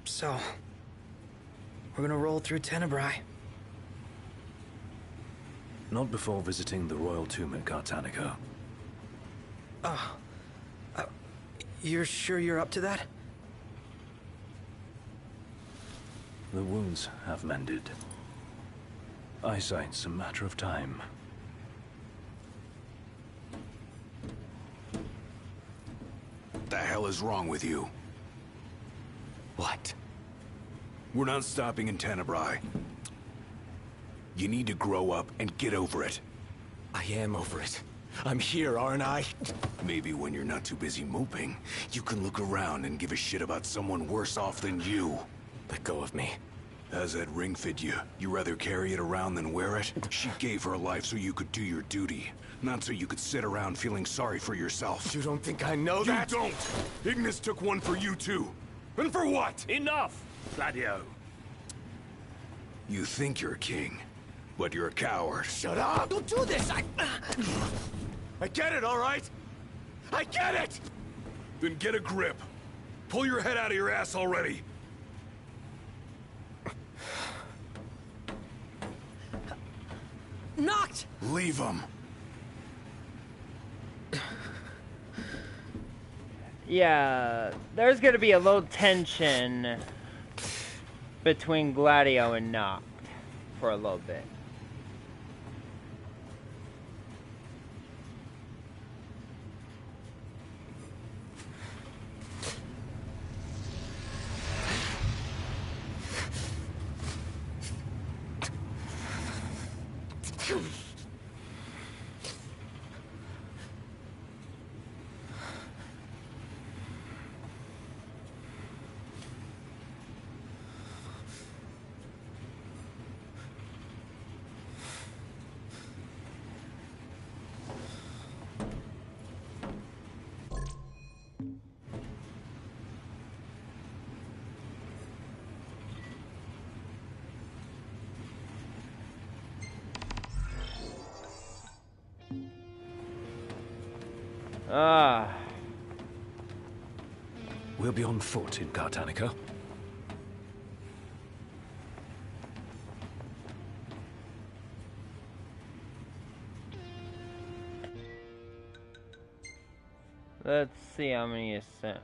So, we're gonna roll through Tenebrae. Not before visiting the royal tomb at Cartanica. Oh. You're sure you're up to that? The wounds have mended. Eyesight's a matter of time. the hell is wrong with you? What? We're not stopping in Tenebrae. You need to grow up and get over it. I am over it. I'm here, aren't I? Maybe when you're not too busy moping, you can look around and give a shit about someone worse off than you. Let go of me. How's that ring fit you? You rather carry it around than wear it? She gave her life so you could do your duty, not so you could sit around feeling sorry for yourself. You don't think I know that? You don't! Ignis took one for you too. And for what? Enough, Gladio. You think you're a king, but you're a coward. Shut up! Don't do this! I get it, all right? I get it! Then get a grip. Pull your head out of your ass already. Knocked! Leave him. Yeah, there's gonna be a little tension between Gladio and Noct for a little bit. We'll be on foot in Cartanica. Let's see how many is sent.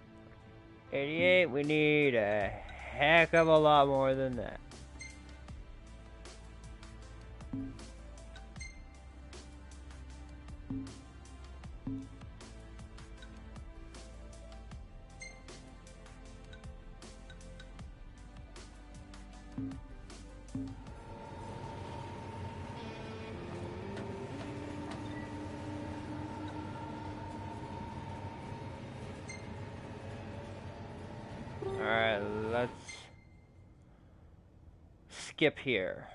88, we need a heck of a lot more than that. Alright, let's skip here.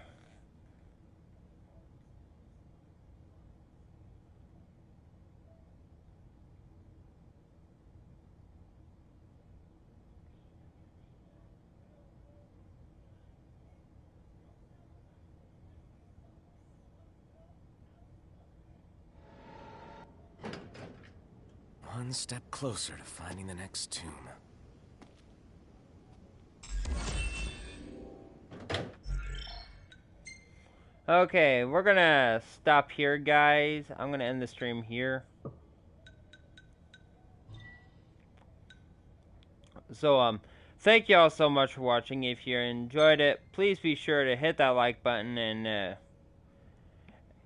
One step closer to finding the next tomb. Okay, we're gonna stop here, guys. I'm gonna end the stream here. So, thank y'all so much for watching. If you enjoyed it, please be sure to hit that like button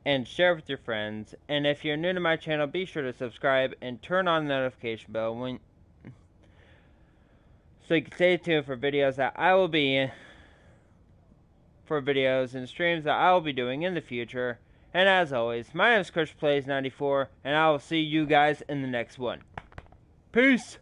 and share with your friends. And if you're new to my channel, be sure to subscribe and turn on the notification bell so you can stay tuned for videos that I will be for videos and streams that I will be doing in the future. And as always, my name is CrushPlays94, and I will see you guys in the next one. Peace!